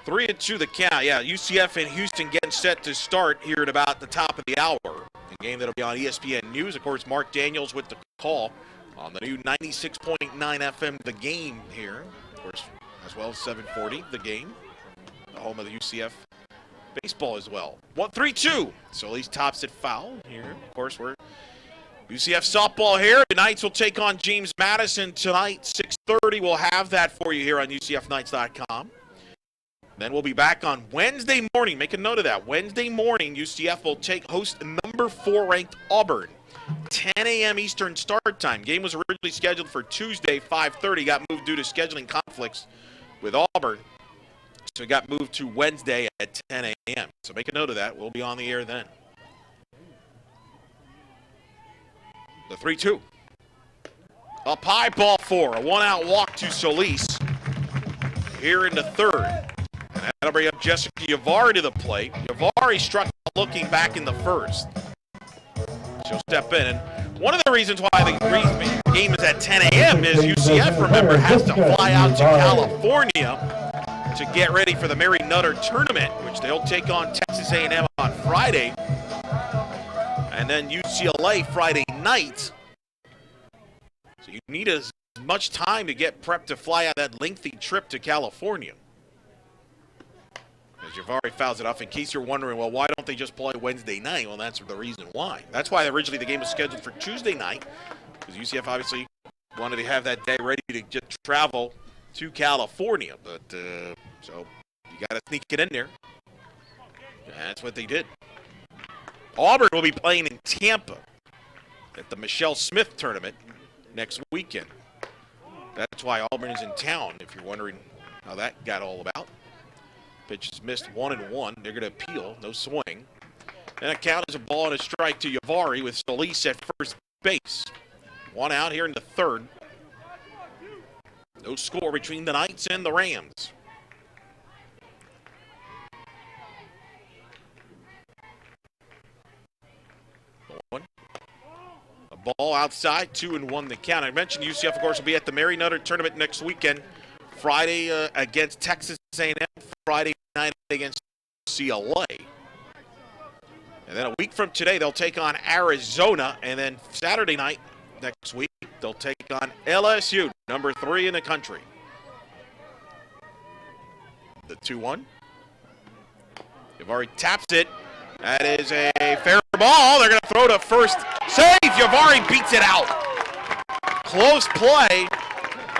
3-2 the count. Yeah, UCF and Houston getting set to start here at about the top of the hour. A game that'll be on ESPN News. Of course, Mark Daniels with the call on the new 96.9 FM The Game here. Of course, as well as 740 The Game, the home of the UCF baseball as well. 1-3-2. Solis tops it foul here. Of course, we're UCF softball here. The Knights will take on James Madison tonight. 6:30. We'll have that for you here on UCFKnights.com. Then we'll be back on Wednesday morning. Make a note of that. Wednesday morning, UCF will host number 4 ranked Auburn. 10 a.m. Eastern start time. Game was originally scheduled for Tuesday, 5:30. Got moved due to scheduling conflicts with Auburn. So it got moved to Wednesday at 10 a.m. So make a note of that. We'll be on the air then. The 3-2. Up high, ball 4. A 1-out walk to Solis here in the 3rd. And that'll bring up Jessica Yavari to the plate. Yavari struck out looking back in the 1st. She'll step in. And one of the reasons why the game is at 10 a.m. is UCF, remember, has to fly out to California to get ready for the Mary Nutter tournament, which they'll take on Texas A&M on Friday. And then UCLA Friday night. So you need as much time to get prepped to fly out that lengthy trip to California. As Javari fouls it off, in case you're wondering, well, why don't they just play Wednesday night? Well, that's the reason why. That's why originally the game was scheduled for Tuesday night, because UCF obviously wanted to have that day ready to just travel to California. But, so you got to sneak it in there. And that's what they did. Auburn will be playing in Tampa at the Michelle Smith tournament next weekend. That's why Auburn is in town, if you're wondering how that got all about. Pitch is missed 1-1. They're going to appeal. No swing. And a count is a ball and a strike to Yavari with Solis at first base. 1 out here in the 3rd. No score between the Knights and the Rams. A ball outside, 2-1 the count. I mentioned UCF, of course, will be at the Mary Nutter tournament next weekend. Friday against Texas A&M. Friday night against UCLA. And then a week from today, they'll take on Arizona. And then Saturday night next week, they'll take on LSU, number 3 in the country. The 2-1. Yavari taps it. That is a fair ball. They're going to throw to first. Save! Yavari beats it out. Close play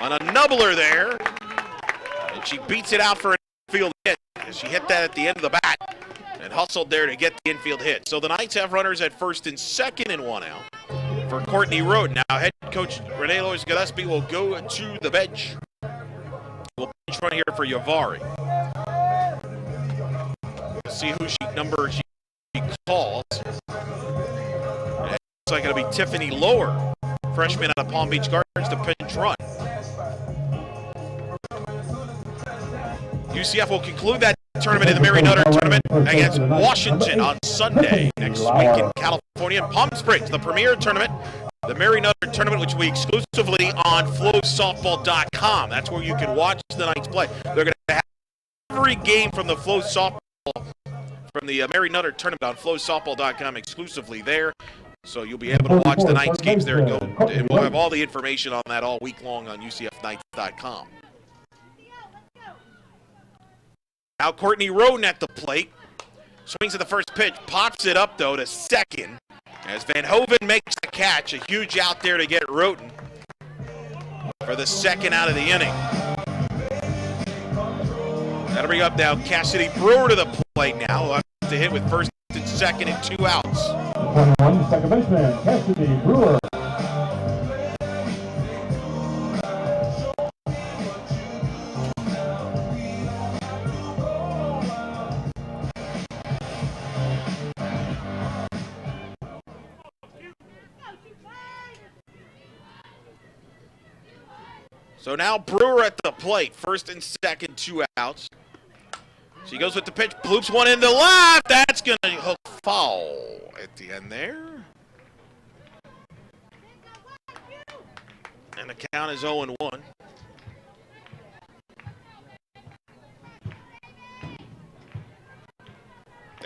on a nubbler there. And she beats it out for an infield hit. She hit that at the end of the bat and hustled there to get the infield hit. So the Knights have runners at first and second and 1 out for Courtney Roden. Now head coach Renee Lois Gillespie will go to the bench. We'll bench run here for Yavari. Let's see who she calls. And it looks like it'll be Tiffany Lower, freshman out of Palm Beach Gardens, to pinch run. UCF will conclude that tournament in the Mary Nutter tournament against Washington on Sunday next week in California in Palm Springs, the premier tournament, the Mary Nutter tournament, which will be exclusively on FlowSoftball.com. That's where you can watch the Knights play. They're going to have every game from the Flow Softball, from the Mary Nutter tournament on FlowSoftball.com exclusively there. So you'll be able to watch the Knights games there and we'll have all the information on that all week long on UCFKnights.com. Now Courtney Roden at the plate. Swings at the first pitch, pops it up, though, to second. As Van Hoven makes the catch, a huge out there to get Roten for the second out of the inning. That'll bring up now Cassidy Brewer to the plate now. He'll have to hit with first and second and 2 outs. 21, second baseman, Cassidy Brewer. So now Brewer at the plate, first and second, 2 outs. She goes with the pitch, bloops one in the left. That's going to hook foul at the end there. And the count is 0-1.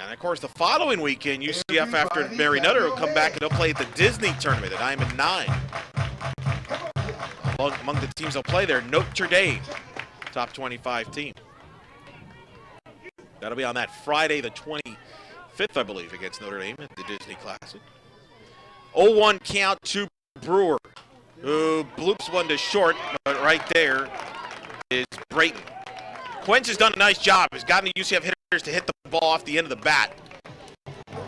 And of course, the following weekend, UCF after Mary Nutter will come back and they'll play at the Disney tournament at Diamond 9. Among the teams they'll play there, Notre Dame, top 25 team. That'll be on that Friday, the 25th, I believe, against Notre Dame at the Disney Classic. 0-1 count to Brewer, who bloops one to short, but right there is Brayton. Quince has done a nice job. He's gotten the UCF hitters to hit the ball off the end of the bat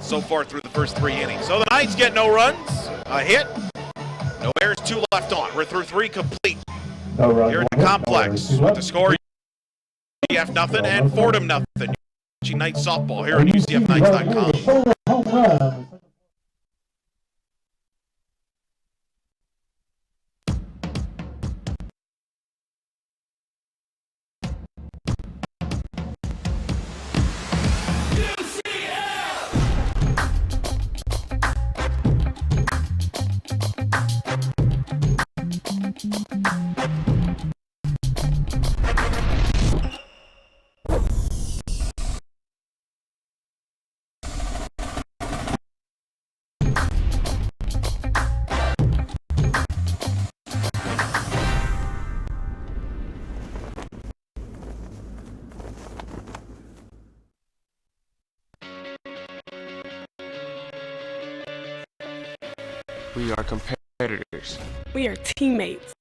so far through the first 3 innings. So the Knights get no runs, a hit. No errors, 2 left on. We're through 3 complete here at the complex. With the score, UCF nothing and Fordham nothing. Knights softball here on UCFKnights.com. We are competitors. We are teammates.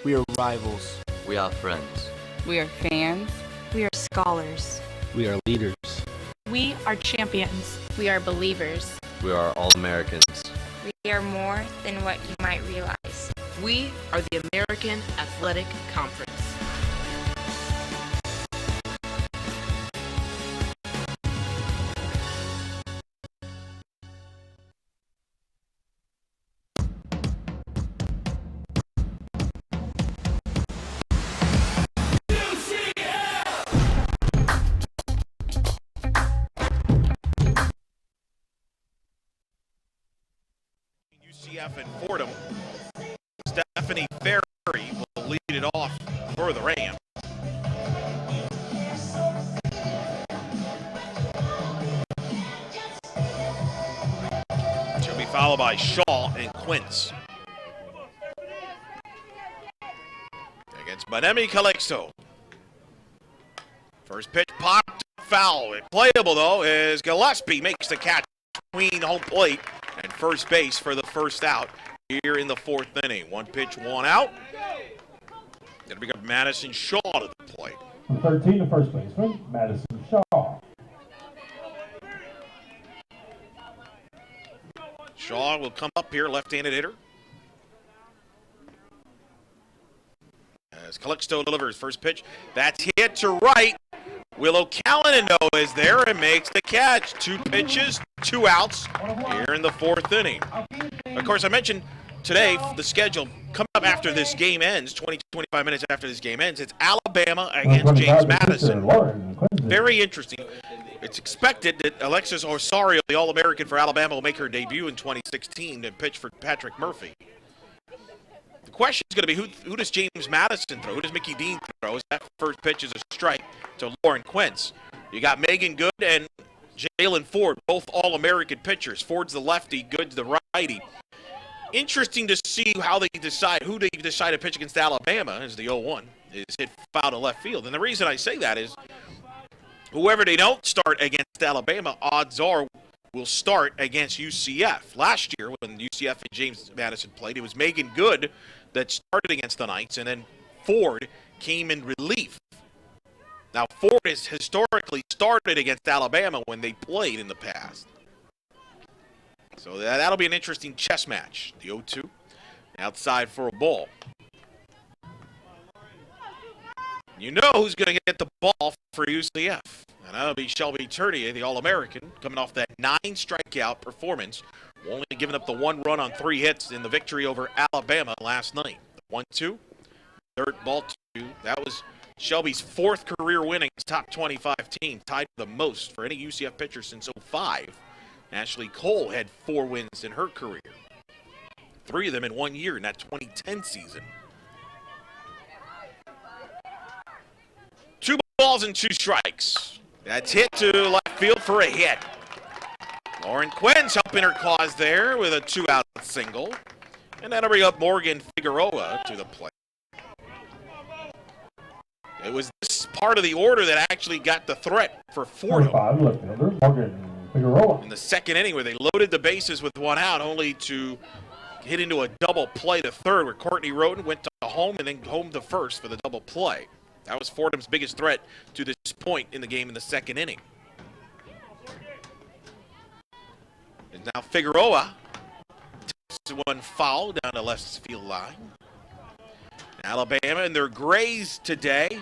We are rivals. We are friends. We are fans. We are scholars. We are leaders. We are champions. We are believers. We are all Americans. We are more than what you might realize. We are the American Athletic Conference. UCF and Fordham. Stephanie Ferry will lead it off for the Rams. She'll be followed by Shaw and Quince. Against Manemi Calixto. First pitch popped, foul. Playable, though, as Gillespie makes the catch between home plate and first base for the first out here in the 4th inning. 1 pitch, 1 out. It'll become Madison Shaw to the plate. 13, the first baseman, Madison Shaw. Shaw will come up here, left-handed hitter. As Calixto delivers first pitch, that's hit to right. Willow Callanan is there and makes the catch. 2 pitches, 2 outs here in the 4th inning. Of course, I mentioned today the schedule coming up after this game ends, 25 minutes after this game ends. It's Alabama against James Madison. Very interesting. It's expected that Alexis Osorio, the All-American for Alabama, will make her debut in 2016 and pitch for Patrick Murphy. The question is going to be who does James Madison throw? Who does Mickey Dean throw? That first pitch is a strike to Lauren Quince. You got Megan Good and Jalen Ford, both All-American pitchers. Ford's the lefty, Good's the righty. Interesting to see how they decide, who they decide to pitch against Alabama as the 0-1 is hit foul to left field. And the reason I say that is whoever they don't start against Alabama, odds are will start against UCF. Last year, when UCF and James Madison played, it was Megan Good that started against the Knights, and then Ford came in relief. Now, Ford has historically started against Alabama when they played in the past. So that'll be an interesting chess match. The 0-2, outside for a ball. You know who's going to get the ball for UCF. And that'll be Shelby Turnier, the All-American, coming off that 9-strikeout performance, only giving up the 1 run on 3 hits in the victory over Alabama last night. 1-2, third ball 2. That was Shelby's 4th career win against top 25 team, tied the most for any UCF pitcher since 05. Ashley Cole had 4 wins in her career. 3 of them in 1 year in that 2010 season. 2 balls and 2 strikes. That's hit to left field for a hit. Lauren Quinn's helping her cause there with a 2-out single. And that'll bring up Morgan Figueroa to the plate. It was this part of the order that actually got the threat for Fordham. Left fielder, Morgan Figueroa. In the second inning where they loaded the bases with 1 out, only to hit into a double play to third where Courtney Roden went to home and then home to first for the double play. That was Fordham's biggest threat to this point in the game in the second inning. And now Figueroa takes 1 foul down the left field line. Alabama in their grays today.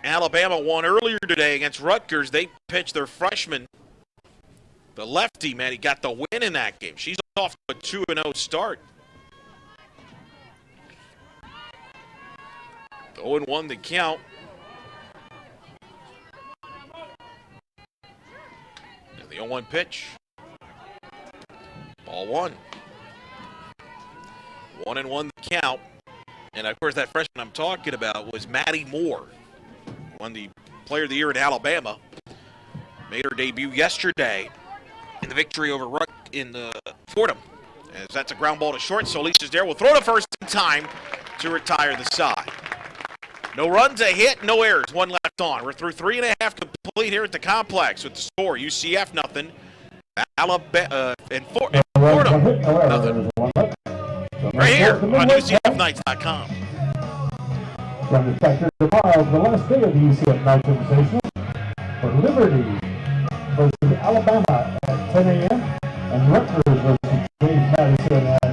Alabama won earlier today against Rutgers. They pitched their freshman, the lefty, man. He got the win in that game. She's off to a 2-0 start. 0-1 to count. And the 0-1 pitch. Ball 1. 1-1 to count. And of course, that freshman I'm talking about was Maddie Moore. Won the Player of the Year in Alabama. Made her debut yesterday in the victory over Fordham. As that's a ground ball to short, so Alicia's there. Will throw to first in time to retire the side. No runs, a hit, no errors, 1 left on. We're through 3.5 complete here at the complex with the score. UCF nothing. Alabama and Fordham nothing. Right here on UCFNights.com. From the sector tomorrow, the last day of the UCF Nights Invitational for Liberty versus Alabama at 10 a.m. and Rutgers versus James Madison at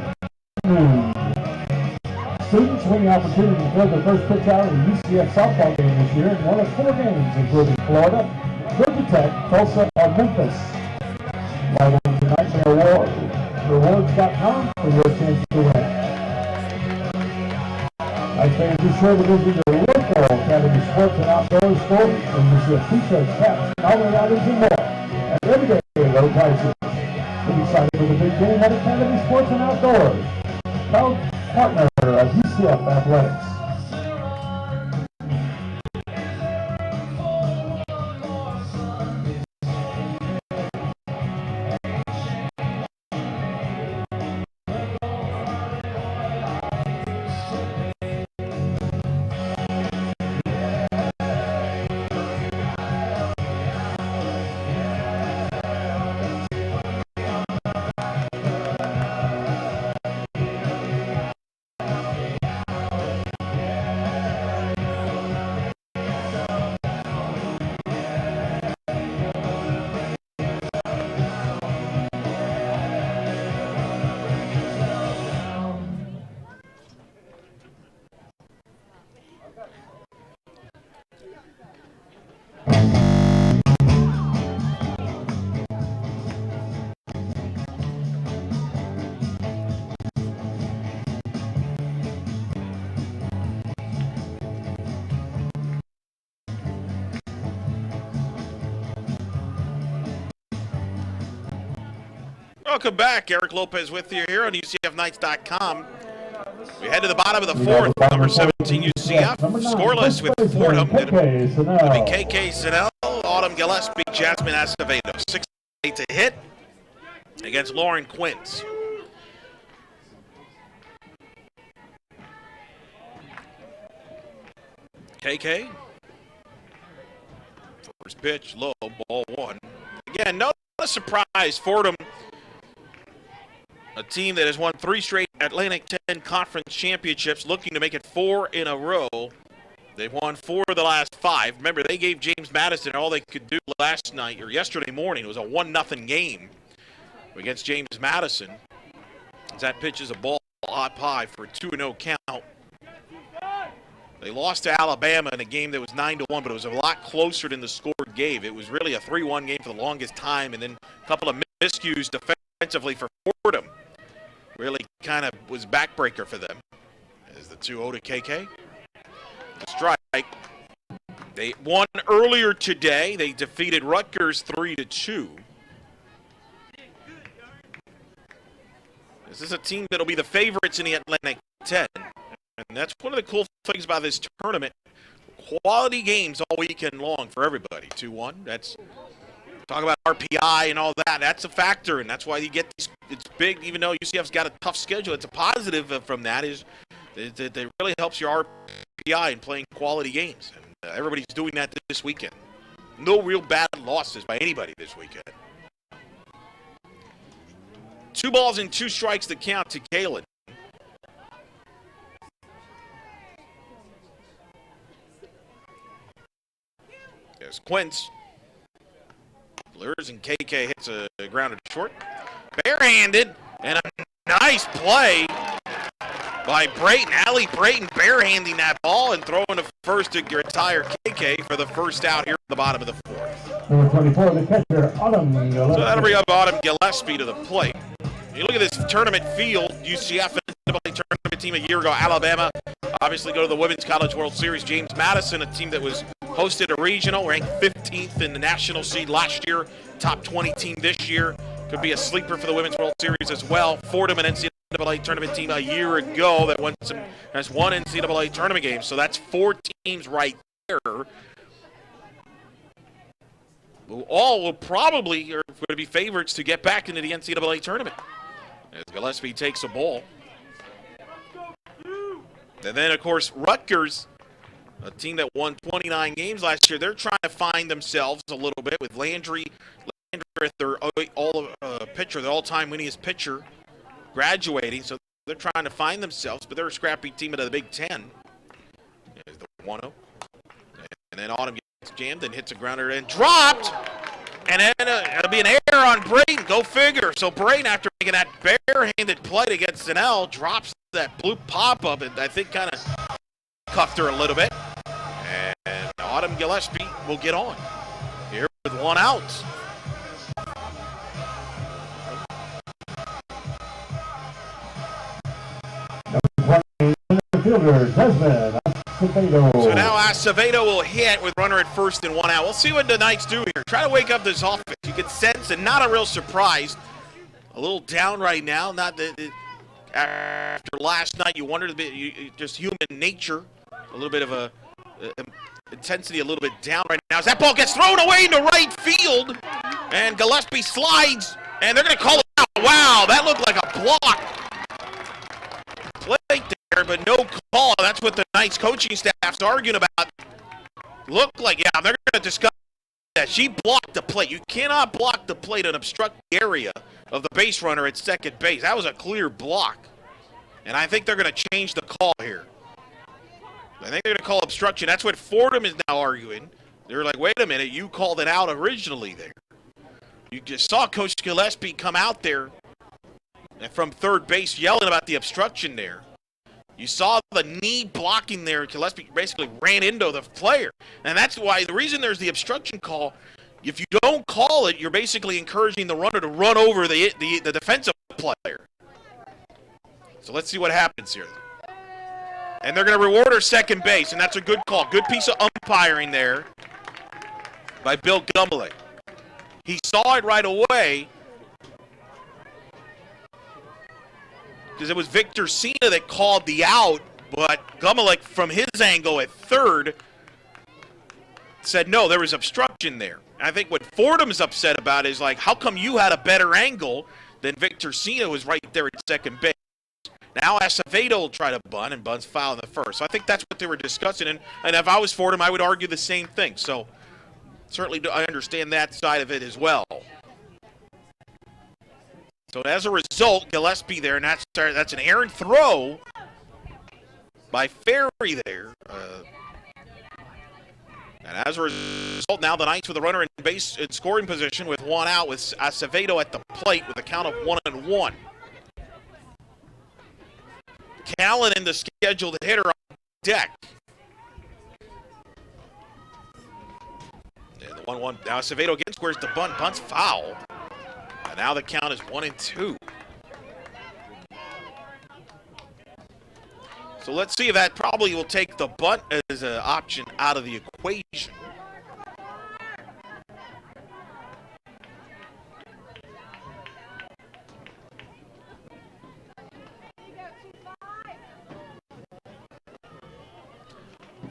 noon. Students win the opportunity to throw the first pitch out of the UCF softball game this year in one of 4 games, including Florida, Georgia Tech, Tulsa, and Memphis. Log on to nightmarerewards.com for your chance to win. Night fans, be sure to visit your local Academy Sports and Outdoors store and receive t-shirts, caps, novelty items, and more at everyday low prices. Get excited for the big game at Academy Sports and Outdoors, proud partner of UCF Athletics. Welcome back. Eric Lopez with you here on UCFNights.com. We head to the bottom of the 4th. Number 17 UCF scoreless with Fordham. It'll be KK Sinnell, Autumn Gillespie, Jasmine Acevedo. 6-8 to hit against Lauren Quince. KK First pitch, low, ball one. Again, not a surprise. Fordham, a team that has won 3 straight Atlantic 10 Conference championships, looking to make it 4 in a row. They've won 4 of the last 5. Remember, they gave James Madison all they could do last night, or yesterday morning. It was a 1-0 game against James Madison. As that pitch is a ball up high for a 2-0 count. They lost to Alabama in a game that was 9-1, but it was a lot closer than the score gave. It was really a 3-1 game for the longest time, and then a couple of miscues defensively for Fordham. Really kind of was backbreaker for them. As the 2-0 to KK. The strike. They won earlier today. They defeated Rutgers 3-2. This is a team that'll be the favorites in the Atlantic 10. And that's one of the cool things about this tournament. Quality games all weekend long for everybody. 2-1. That's talk about RPI and all that. That's a factor, and that's why you get these. It's big, even though UCF's got a tough schedule. It's a positive from that is that it really helps your RPI in playing quality games. And everybody's doing that this weekend. No real bad losses by anybody this weekend. 2 balls and 2 strikes to count to Galen. There's Quince. Lures and KK hits a grounded short. Barehanded, and a nice play by Brayton. Allie Brayton barehanding that ball and throwing to first to retire KK for the first out here at the bottom of the 4th. Number 24, the catcher, Autumn Gillespie. So that'll bring up Autumn Gillespie to the plate. You look at this tournament field, UCF tournament team a year ago, Alabama, obviously go to the Women's College World Series. James Madison, a team that was hosted a regional, ranked 15th in the national seed last year, top 20 team this year. Could be a sleeper for the Women's World Series as well. Fordham, an NCAA tournament team a year ago that has won NCAA tournament games. So that's 4 teams right there. All will probably are going to be favorites to get back into the NCAA tournament. As Gillespie takes a ball. And then, of course, Rutgers, a team that won 29 games last year, they're trying to find themselves a little bit with Landry their pitcher, the all-time winningest pitcher, graduating. So they're trying to find themselves, but they're a scrappy team out of the Big Ten. There's the 1-0. And then Autumn gets jammed and hits a grounder and dropped. And then it'll be an error on Brayton. Go figure. So Brayton, after making that barehanded play against Snell, drops that blue pop-up and I think kind of cuffed her a little bit. And Autumn Gillespie will get on here with 1 out. So now Acevedo will hit with runner at first and 1 out. We'll see what the Knights do here. Try to wake up this offense. You can sense, and not a real surprise, a little down right now. Not that after last night, you wondered a bit, just human nature, a little bit of a intensity, a little bit down right now. As that ball gets thrown away into right field, and Gillespie slides, and they're going to call it out. Wow, that looked like a block play there, but no call. That's what the Knights coaching staff's arguing about. Looked like, yeah, they're going to discuss that. She blocked the plate. You cannot block the plate and obstruct the area of the base runner at second base. That was a clear block. And I think they're going to change the call here. I think they're going to call obstruction. That's what Fordham is now arguing. They're like, wait a minute, you called it out originally there. You just saw Coach Gillespie come out there and from third base yelling about the obstruction there. You saw the knee blocking there. Gillespie basically ran into the player. And that's why the reason there's the obstruction call, if you don't call it, you're basically encouraging the runner to run over the defensive player. So let's see what happens here. And they're going to reward her second base, and that's a good call. Good piece of umpiring there by Bill Gumblick. He saw it right away because it was Victor Sena that called the out, but Gumblick, from his angle at third, said, no, there was obstruction there. And I think what Fordham's upset about is, like, how come you had a better angle than Victor Sena was right there at second base? Now Acevedo will try to bunt, and bunts foul in the first. So I think that's what they were discussing. And if I was Fordham, I would argue the same thing. So Certainly, I understand that side of it as well. So as a result, Gillespie there, and that's an errant throw by Ferry there. And as a result, now the Knights with a runner in scoring position with one out, with Acevedo at the plate with a count of 1-1. Callanan, the scheduled hitter, on deck. And the 1-1. Now Acevedo again squares the bunt. Bunt's foul. And now the count is 1-2. So let's see if that probably will take the bunt as an option out of the equation.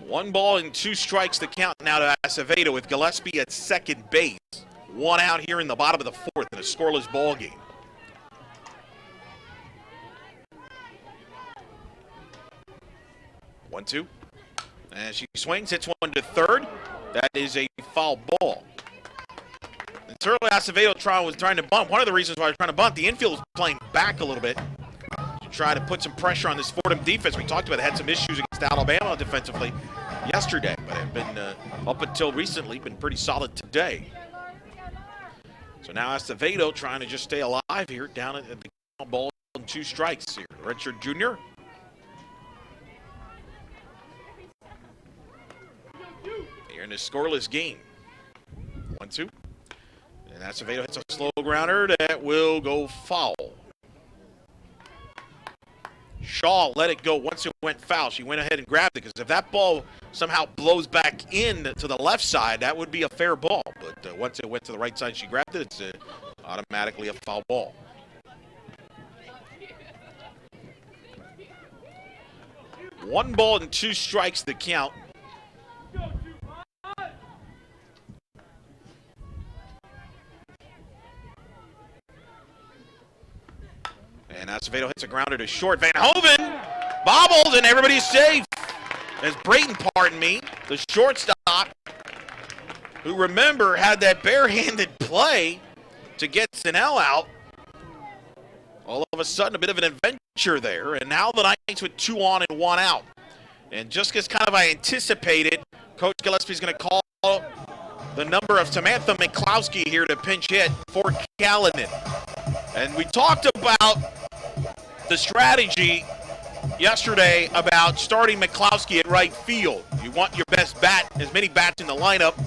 One ball and two strikes, the count now to Acevedo with Gillespie at second base. One out here in the bottom of the fourth in a scoreless ball game. One, two. And she swings, hits one to third. That is a foul ball. And certainly Acevedo was trying to bunt. One of the reasons why I was trying to bunt, the infield was playing back a little bit to try to put some pressure on this Fordham defense. We talked about it, had some issues against Alabama defensively yesterday, but have been, up until recently, been pretty solid today. So now Acevedo trying to just stay alive here, down at the ball and two strikes here. Redshirt junior. Here in this scoreless game. 1-2. And Acevedo hits a slow grounder that will go foul. Shaw let it go once it went foul. She went ahead and grabbed it, because if that ball somehow blows back in to the left side, that would be a fair ball. But once it went to the right side, she grabbed it. It's automatically a foul ball. One ball and two strikes the count. And Acevedo hits a grounder to short. Van Hoven bobbles, and everybody's safe. As Brayton, pardon me, the shortstop, who, remember, had that barehanded play to get Snell out. All of a sudden, a bit of an adventure there. And now the Knights with 2 on and 1 out. And just as kind of I anticipated, Coach Gillespie's going to call the number of Samantha McCloskey here to pinch hit for Callanan. And we talked about the strategy yesterday about starting McCloskey at right field. You want your best bat, as many bats in the lineup.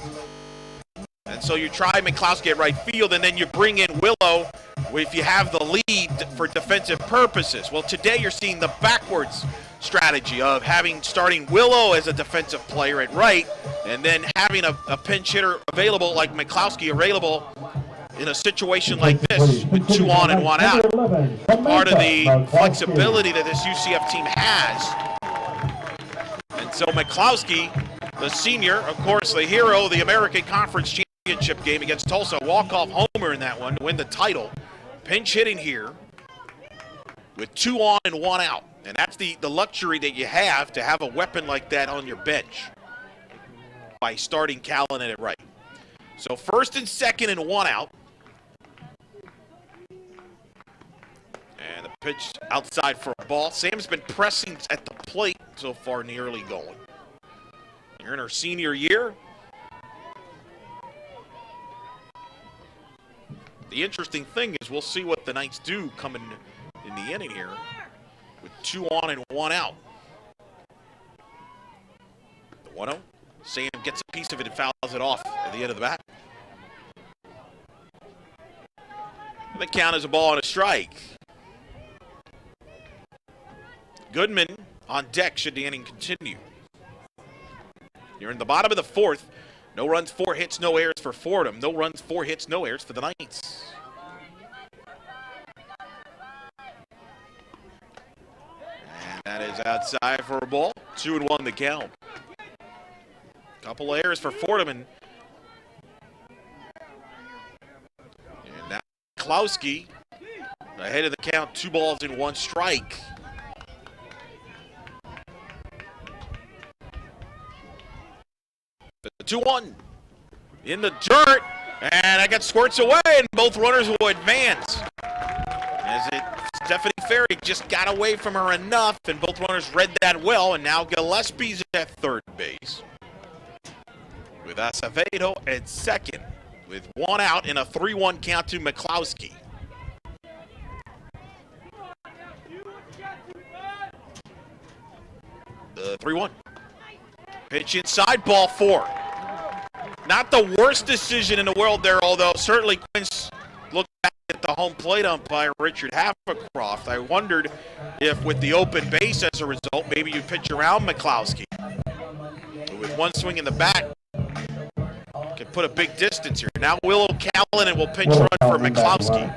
And so you try McCloskey at right field, and then you bring in Willow if you have the lead for defensive purposes. Well, today you're seeing the backwards strategy of starting Willow as a defensive player at right, and then having a pinch hitter available like McCloskey available in a situation like this with 2 on and 1 out. Part of the flexibility that this UCF team has. And so McCloskey, the senior, of course, the hero of the American Conference Championship game against Tulsa, walk-off homer in that one to win the title. Pinch hitting here with 2 on and 1 out. And that's the luxury that you have to have a weapon like that on your bench by starting Callanan at right. So first and second and 1 out. And the pitch outside for a ball. Sam's been pressing at the plate so far in the early going. You're in her senior year. The interesting thing is we'll see what the Knights do coming in the inning here with 2 on and 1 out. The 1-0. Sam gets a piece of it and fouls it off at the end of the bat. The count is a ball and a strike. Goodman on deck should the inning continue. You're in the bottom of the fourth. No runs, 4 hits, no errors for Fordham. No runs, 4 hits, no errors for the Knights. And that is outside for a ball. 2-1 the count. Couple errors for Fordham. And now Klowski ahead of the count, 2 balls and 1 strike. The 2-1. in the dirt, and that got squirts away, and both runners will advance. Stephanie Ferry just got away from her enough, and both runners read that well, and now Gillespie's at third base with Acevedo at second, with one out in a 3-1 count to McCloskey. The 3-1. Pitch inside, ball 4. Not the worst decision in the world there, although certainly Quince looked back at the home plate umpire, Richard Havercroft. I wondered if with the open base as a result, maybe you pitch around McCloskey. With one swing in the bat, can put a big distance here. Now Willow Callanan will pinch run for McCloskey.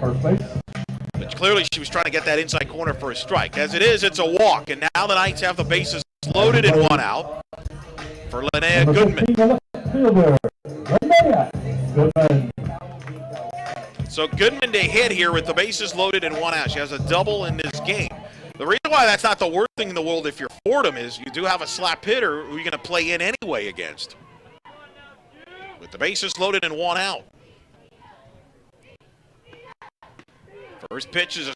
But clearly she was trying to get that inside corner for a strike. As it is, it's a walk, and now the Knights have the bases loaded and one out for Linnea Goodman. So Goodman to hit here with the bases loaded and one out. She has a double in this game. The reason why that's not the worst thing in the world if you're Fordham is you do have a slap hitter who you're going to play in anyway against. With the bases loaded and one out. First pitch is a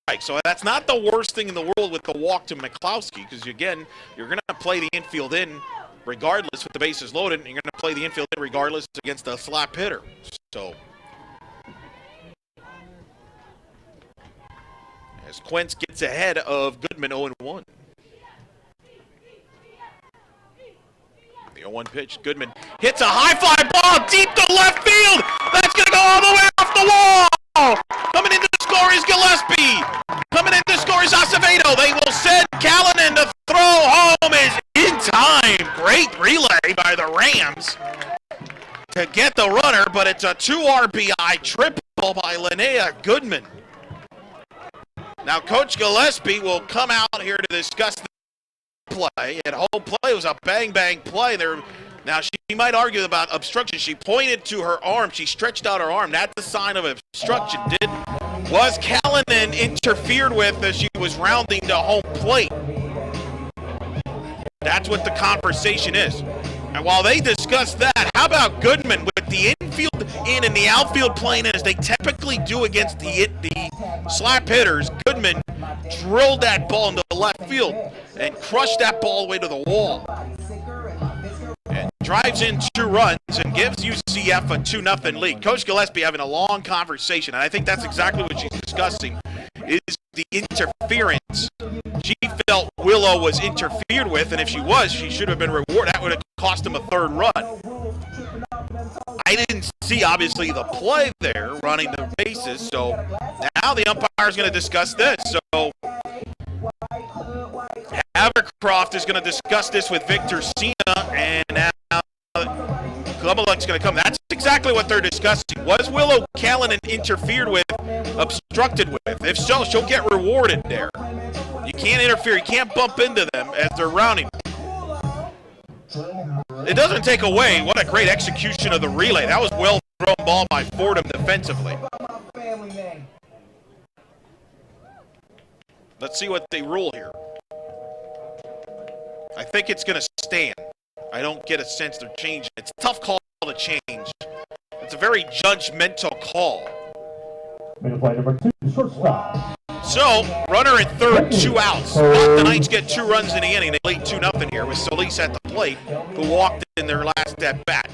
strike. So that's not the worst thing in the world with the walk to McCloskey, because again, you're going to play the infield in regardless with the bases loaded, and you're going to play the infield in regardless against a slap hitter. So as Quince gets ahead of Goodman 0-1. The 0-1 pitch, Goodman hits a high fly ball deep to left field. That's going to go all the way off the wall. Coming into the score is Gillespie. Coming into the score is Acevedo. They will send Callanan to throw home is in time. Great relay by the Rams to get the runner, but it's a 2 RBI triple by Linnea Goodman. Now Coach Gillespie will come out here to discuss the play. At home play, it was a bang-bang play. Now she might argue about obstruction. She pointed to her arm. She stretched out her arm. That's a sign of obstruction. Was Callanan interfered with as she was rounding to home plate? That's what the conversation is. And while they discuss that, how about Goodman with the infield in and the outfield playing in as they typically do against the slap hitters? Goodman drilled that ball into the left field and crushed that ball away to the wall. And drives in 2 runs and gives UCF a 2-0 lead. Coach Gillespie having a long conversation, and I think that's exactly what she's discussing, is the interference. She felt Willow was interfered with, and if she was, she should have been rewarded. That would have cost him a 3rd run. I didn't see, obviously, the play there, running the bases, so now the umpire is going to discuss this. So Havercroft is going to discuss this with Victor Sina, and now Klubalek's going to come. That's exactly what they're discussing. Was Willow Callanan interfered with, obstructed with? If so, she'll get rewarded there. You can't interfere. You can't bump into them as they're rounding. It doesn't take away what a great execution of the relay. That was well thrown ball by Fordham defensively. Let's see what they rule here. I think it's going to stand. I don't get a sense they're changing. It's a tough call to change. It's a very judgmental call. Play number 2, shortstop. So, runner at third, 2 outs. But the Knights get 2 runs in the inning. They lead 2-0 here with Solis at the plate, who walked in their last at bat.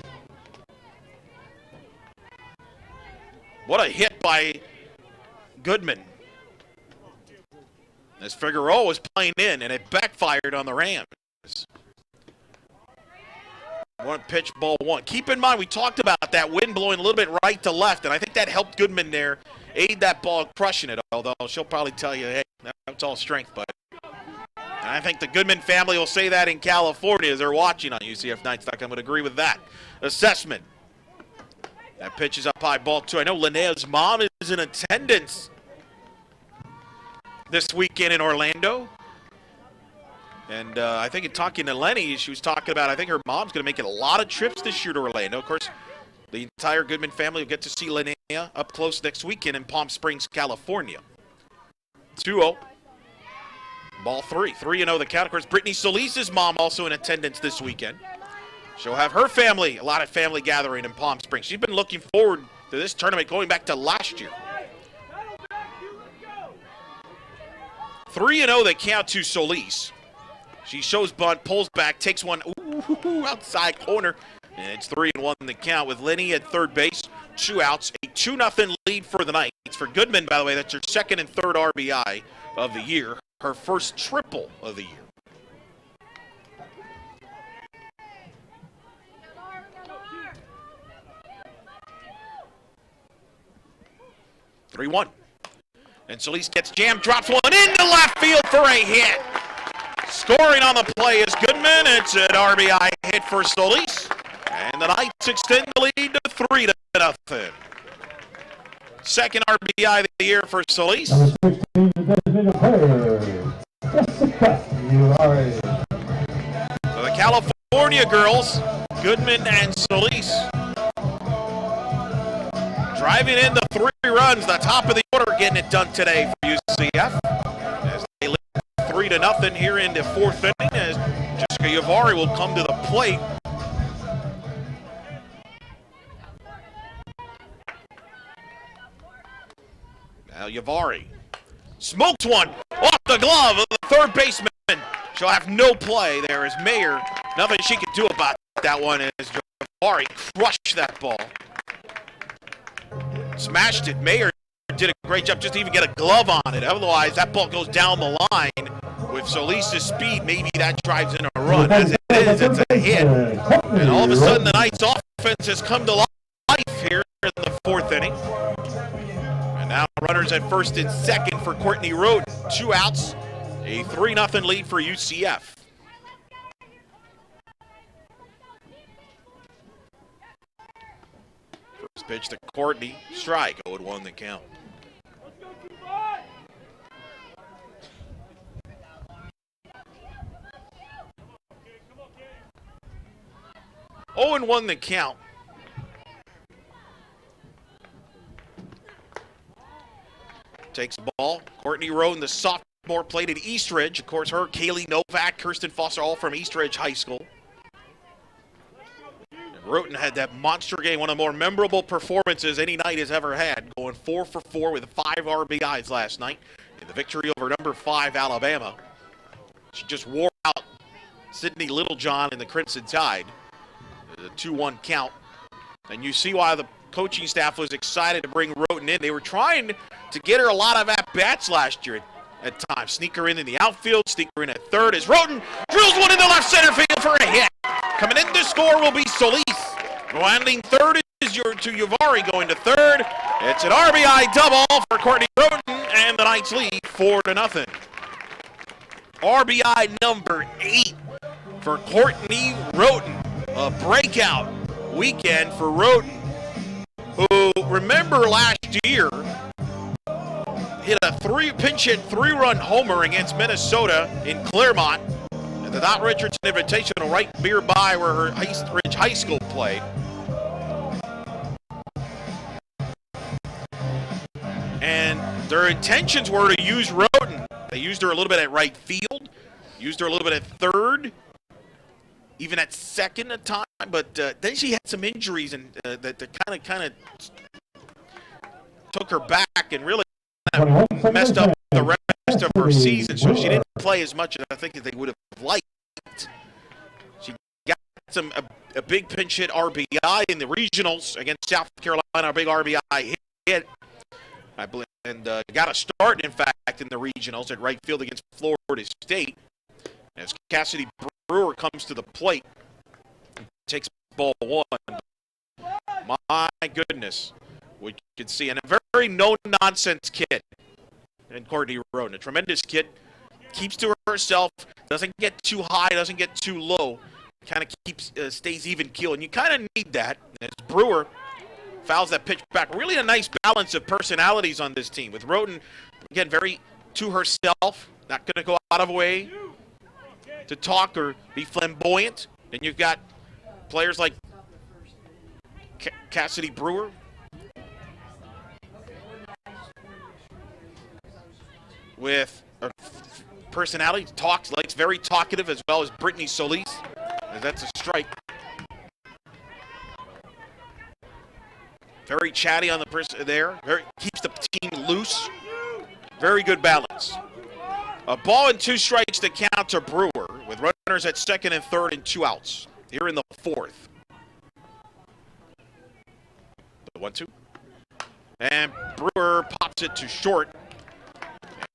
What a hit by Goodman. As Figueroa was playing in, and it backfired on the Rams. 1 pitch, ball 1. Keep in mind, we talked about that wind blowing a little bit right to left, and I think that helped Goodman there, aid that ball crushing it, although she'll probably tell you, hey, that's all strength. But and I think the Goodman family will say that in California as they're watching on UCFKnights.com. I would agree with that. Assessment. That pitch is up high, ball 2. I know Linnea's mom is in attendance this weekend in Orlando. And I think in talking to Lenny, she was talking about, I think her mom's going to make it a lot of trips this year to Orlando. Of course, the entire Goodman family will get to see Linnea up close next weekend in Palm Springs, California. 2-0. Ball 3. 3-0 the count. Of course, Brittany Solis' mom also in attendance this weekend. She'll have her family, a lot of family gathering in Palm Springs. She's been looking forward to this tournament going back to last year. 3-0 they count to Solis. She shows bunt, pulls back, takes one outside corner, and it's 3-1 the count with Lenny at third base. 2 outs, a 2-0 lead for the Knights. For Goodman, by the way, that's her second and third RBI of the year, her first triple of the year. Three-one. And Solis gets jammed, drops one into left field for a hit. Scoring on the play is Goodman. It's an RBI hit for Solis. And the Knights extend the lead to 3-0. Second RBI of the year for Solis. Number 16, the designated player, Jessica Uribe. So the California girls, Goodman and Solis, driving in the 3 runs, the top of the order, getting it done today for UCF. As they lead 3-0 here in the 4th inning, as Jessica Yavari will come to the plate. Now Yavari smokes one off the glove of the third baseman. She'll have no play there as Mayer. Nothing she can do about that one as Yavari crushed that ball. Smashed it. Mayer did a great job just to even get a glove on it. Otherwise, that ball goes down the line. With Solis' speed, maybe that drives in a run. As it is, it's a hit. And all of a sudden, the Knights' offense has come to life here in the 4th inning. And now runners at first and second for Courtney Roden. 2 outs, a 3-0 lead for UCF. First pitch to Courtney, strike, 0-1 the count. Oh, and 1 the count. Takes the ball. Courtney Roden, the sophomore, played at Eastridge. Of course, her, Kaylee Novak, Kirsten Foster, all from Eastridge High School. Roten had that monster game, one of the more memorable performances any Knight has ever had, going 4 for 4 with 5 RBIs last night in the victory over number 5 Alabama. She just wore out Sydney Littlejohn in the Crimson Tide. The 2-1 count. And you see why the coaching staff was excited to bring Roten in. They were trying to get her a lot of at-bats last year at times. Sneak her in the outfield, sneak her in at third as Roten drills one into left center field for a hit. Coming in to score will be Solis. Landing third is to Yavari going to third. It's an RBI double for Courtney Roten, and the Knights lead 4-0. RBI number 8 for Courtney Roten. A breakout weekend for Roten, who, remember last year, hit a pinch hit 3-run homer against Minnesota in Claremont at the Dot Richardson Invitational right nearby where her Eastridge High School played. And their intentions were to use Roten. They used her a little bit at right field, used her a little bit at third, even at second at time, but then she had some injuries and that kind of took her back and really messed up the rest of her season. So she didn't play as much as I think they would have liked. She got a big pinch hit RBI in the regionals against South Carolina, a big RBI hit, I believe, and got a start, in fact, in the regionals at right field against Florida State. As Cassidy Brewer comes to the plate, takes ball 1. My goodness, we can see, and a very no-nonsense kid in Courtney Roden. A tremendous kid, keeps to herself, doesn't get too high, doesn't get too low, kind of keeps stays even keel, and you kind of need that. As Brewer fouls that pitch back, really a nice balance of personalities on this team. With Roden, again, very to herself, not going to go out of way to talk or be flamboyant. Then you've got players like Cassidy Brewer, with a personality, talks, likes, very talkative, as well as Brittany Solis, as that's a strike. Very chatty on the person there. Keeps the team loose. Very good balance. A ball and 2 strikes to count to Brewer with runners at second and third and 2 outs. Here in the 4th. The 1-2. And Brewer pops it to short.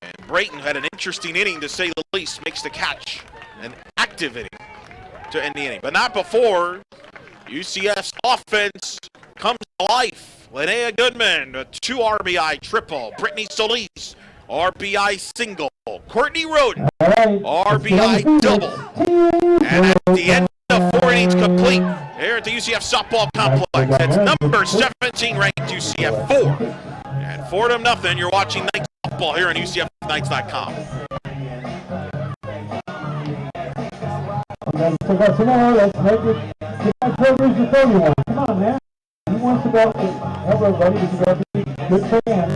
And Brayton had an interesting inning, to say the least. Makes the catch. An active inning to end the inning. But not before UCF's offense comes to life. Linnea Goodman, a 2 RBI triple. Brittany Solis, RBI single. Courtney Roden, RBI double. And at the end of 4 innings complete here at the UCF softball complex, it's number 17 ranked UCF 4. And Fordham nothing. You're watching Night Softball here on UCFNights.com. So that's tomorrow. Let's make it. Who's the 31? Come on, man. He wants to go. Everybody is going to be good fan.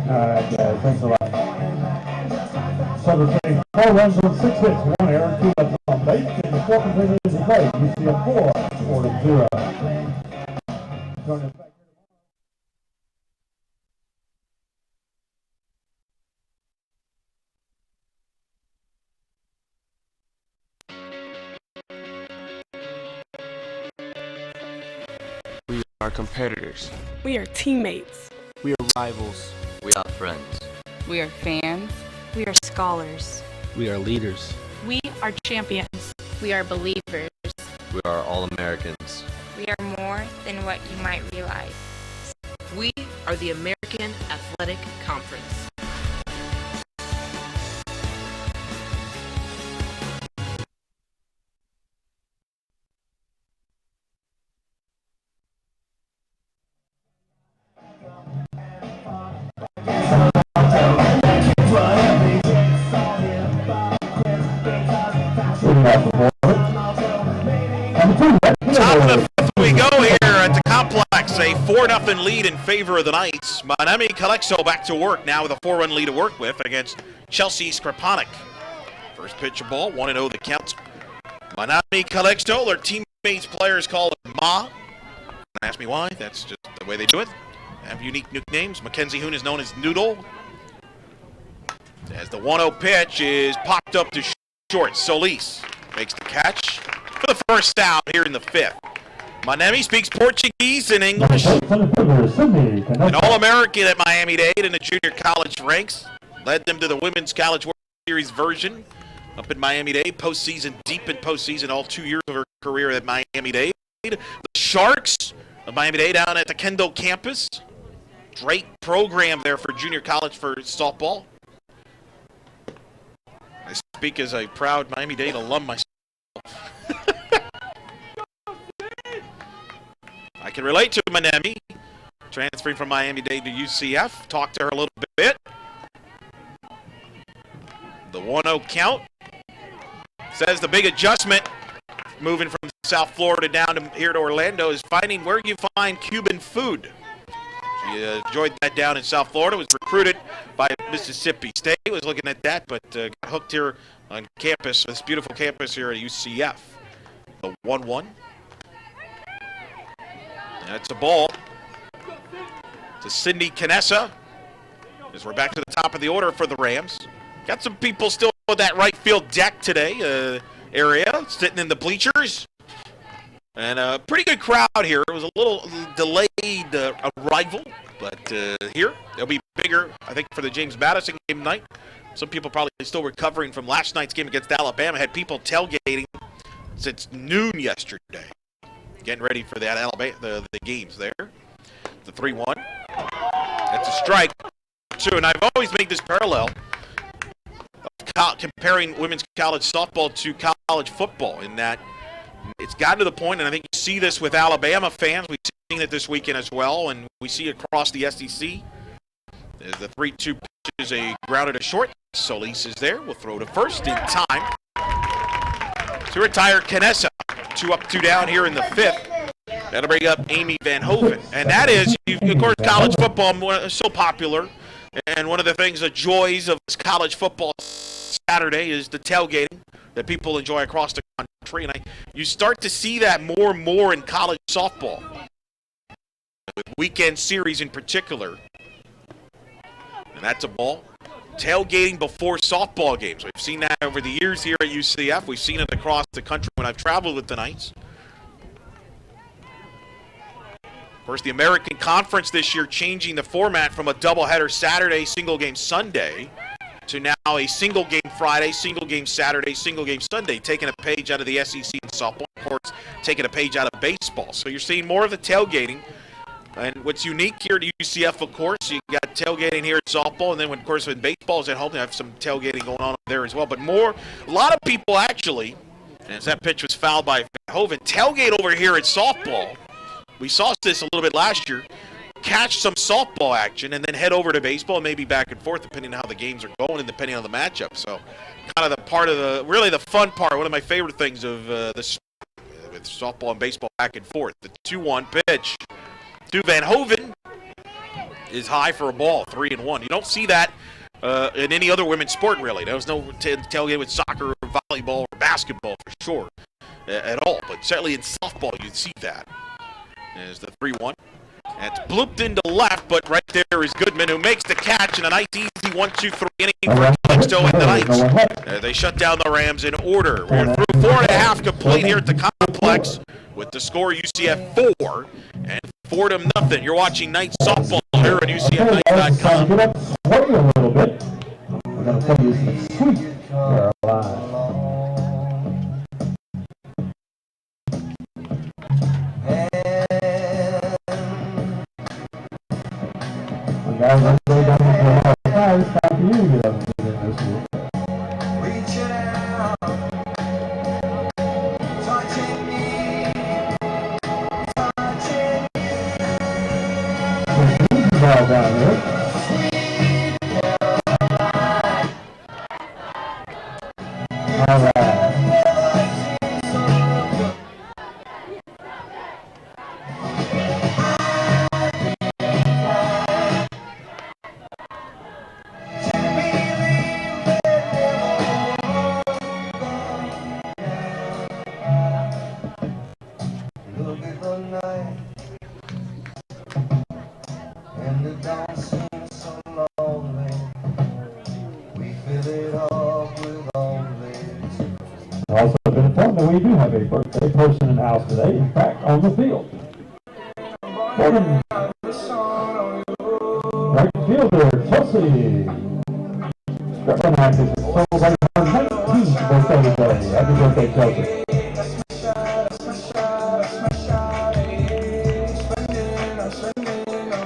All right, guys. Thanks a lot. So the 4 runs on 6 hits, 1 error, 2 left on base, and the 4 completely is in play. UCF 4, 4-0. Join us back. We are competitors. We are teammates. We are rivals. We are friends. We are fans. We are scholars. We are leaders. We are champions. We are believers. We are all Americans. We are more than what you might realize. We are the American Athletic Conference. Top of the 5th we go here at the complex. A 4-0 lead in favor of the Knights. Manemi Calexo back to work now with a 4-run lead to work with against Chelsea Skriponic. First pitch of ball, 1-0 the count. Manemi Calexo, their teammates, players call it Ma. Don't ask me why, that's just the way they do it. They have unique nicknames. Mackenzie Hoon is known as Noodle. As the 1-0 pitch is popped up to short. Solis makes the catch for the first out here in the 5th. Manemi speaks Portuguese and English. An All-American at Miami-Dade in the junior college ranks. Led them to the Women's College World Series version up in Miami-Dade. Postseason, deep in postseason, all 2 years of her career at Miami-Dade. The Sharks of Miami-Dade down at the Kendall campus. Great program there for junior college for softball. I speak as a proud Miami-Dade alum myself. I can relate to Manemi, transferring from Miami-Dade to UCF. Talked to her a little bit. The 1-0 count. Says the big adjustment moving from South Florida down to here to Orlando is finding where you find Cuban food. She enjoyed that down in South Florida, was recruited by Mississippi State, was looking at that, but got hooked here on campus, this beautiful campus here at UCF. The 1-1. That's a ball to Cindy Canessa as we're back to the top of the order for the Rams. Got some people still on that right field deck today area, sitting in the bleachers. And a pretty good crowd here. It was a little delayed arrival, but here they'll be bigger, I think, for the James Madison game tonight. Some people probably still recovering from last night's game against Alabama. Had people tailgating since noon yesterday, getting ready for that Alabama the games there. The 3-1. That's a strike, too. And I've always made this parallel of comparing women's college softball to college football in that it's gotten to the point, and I think you see this with Alabama fans. We've seen it this weekend as well, and we see it across the SEC. There's the 3-2 pitch is a grounded to short. Solis is there. We'll throw to first in time to retire Canessa. 2 up, 2 down here in the 5th. That'll bring up Amy Van Hoven. And that is, of course, college football is so popular. And one of the things, the joys of this college football Saturday is the tailgating. that people enjoy across the country. And you start to see that more and more in college softball, with weekend series in particular. And that's a ball. Tailgating before softball games. We've seen that over the years here at UCF. We've seen it across the country when I've traveled with the Knights. Of course, the American Conference this year changing the format from a doubleheader Saturday, single game Sunday, to now a single game Friday, single game Saturday, single game Sunday, taking a page out of the SEC in softball, of course, taking a page out of baseball. So you're seeing more of the tailgating. And what's unique here at UCF, of course, you got tailgating here at softball, and then, of course, when baseball's at home, they have some tailgating going on there as well. But a lot of people actually, as that pitch was fouled by Hoven, tailgate over here at softball. We saw this a little bit last year. Catch some softball action and then head over to baseball, maybe back and forth, depending on how the games are going and depending on the matchup. So kind of the part of really the fun part, one of my favorite things of this with softball and baseball back and forth. The 2-1 pitch to Van Hoven is high for a ball, 3-1. You don't see that in any other women's sport, really. There's no tailgate with soccer or volleyball or basketball for sure at all. But certainly in softball, you'd see that. There's the 3-1. And it's blooped into left, but right there is Goodman, who makes the catch, and a nice easy 1-2-3 inning for Blackstone and the Knights. They shut down the Rams in order. We're through 4.5 complete here at the complex with the score UCF 4 and Fordham nothing. You're watching Knights softball here on UCFKnights.com. Get up, sway a little bit. We're going to play you some Sweet Caroline. Guys, let's go down to the guys. It's time for you to get up and get in this week. Reaching out, touching me, touching you. Some ball down there. All right. Also been informed that we do have a birthday person in the house today, in fact, on the field. Fordham, right fielder, Chelsea. Representative active, celebrating her 19th birthday today. Happy birthday, Chelsea.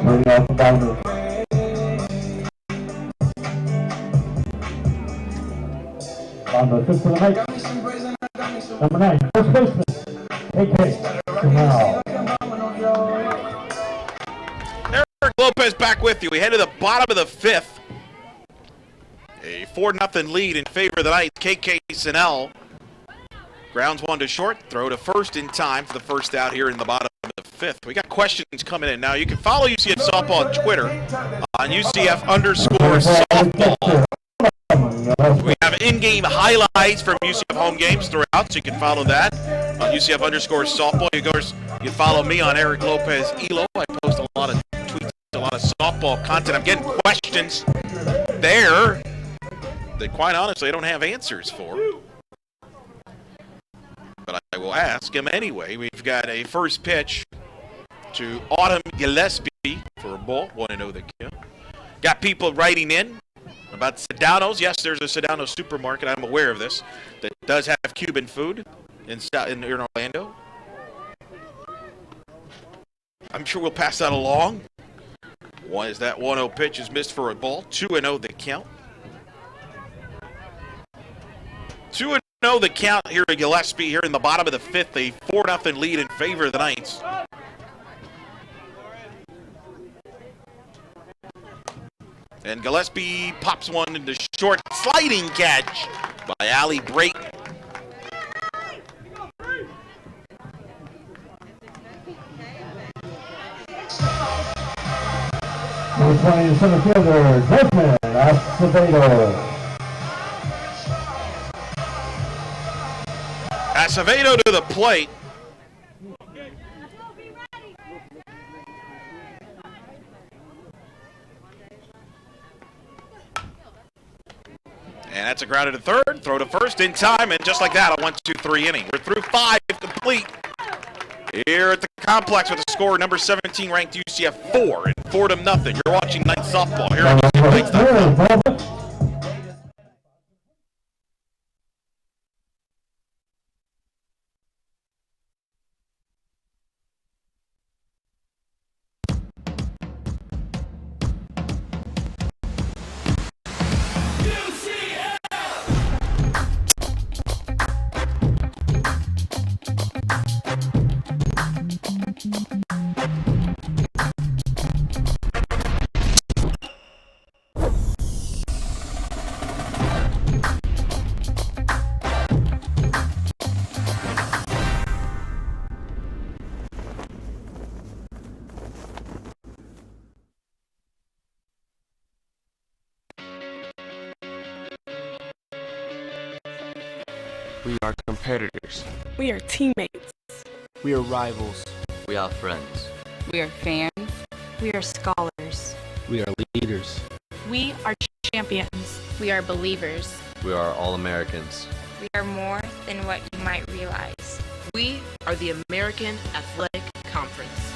Moving off the bottom on the fifth of the night. Number 9, first baseman, A.K. Canal. Eric Lopez back with you. We head to the bottom of the fifth. A 4-0 lead in favor of the Knights. K.K. Sinel grounds one to short. Throw to first in time for the first out here in the bottom of the fifth. We got questions coming in now. You can follow UCF Softball on Twitter on UCF_softball. We have in-game highlights from UCF home games throughout, so you can follow that on UCF_softball. You can follow me on Eric Lopez Elo. I post a lot of tweets, a lot of softball content. I'm getting questions there that, quite honestly, I don't have answers for. But I will ask them anyway. We've got a first pitch to Autumn Gillespie for a ball. 1-0 the count. Got people writing in about Sedano's. Yes, there's a Sedano supermarket, I'm aware of this, that does have Cuban food in Orlando. I'm sure we'll pass that along. One is that 1-0 pitch is missed for a ball. 2-0 the count. 2-0 the count here at Gillespie here in the bottom of the fifth. A 4-0 lead in favor of the Knights. And Gillespie pops one into short, sliding catch by Allie Brayton. Number 20, the center fielder, Desmond Acevedo. Acevedo to the plate. And that's a grounded to third, throw to first in time, and just like that, a 1-2-3 inning. We're through 5 complete here at the complex with a score number 17 ranked UCF 4 and Fordham nothing. You're watching Night Softball here on UCFKnights.com. We are competitors. We are teammates. We are rivals. We are friends. We are fans. We are scholars. We are leaders. We are champions. We are believers. We are all Americans. We are more than what you might realize. We are the American Athletic Conference.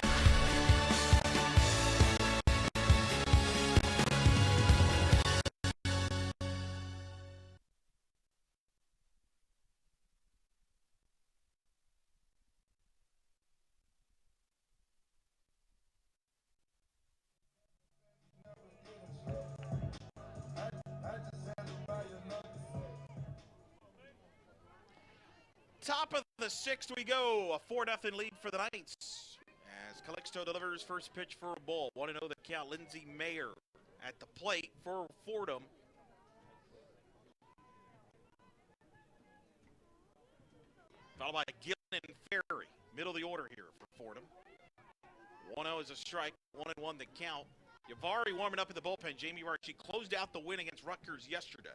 Top of the 6th we go, a 4-0 lead for the Knights. As Calixto delivers first pitch for a ball. 1-0 the count. Lindsey Mayer at the plate for Fordham. Followed by Gillen and Ferry. Middle of the order here for Fordham. 1-0 is a strike. 1-1 the count. Yavari warming up in the bullpen. Jamie Wright, she closed out the win against Rutgers yesterday.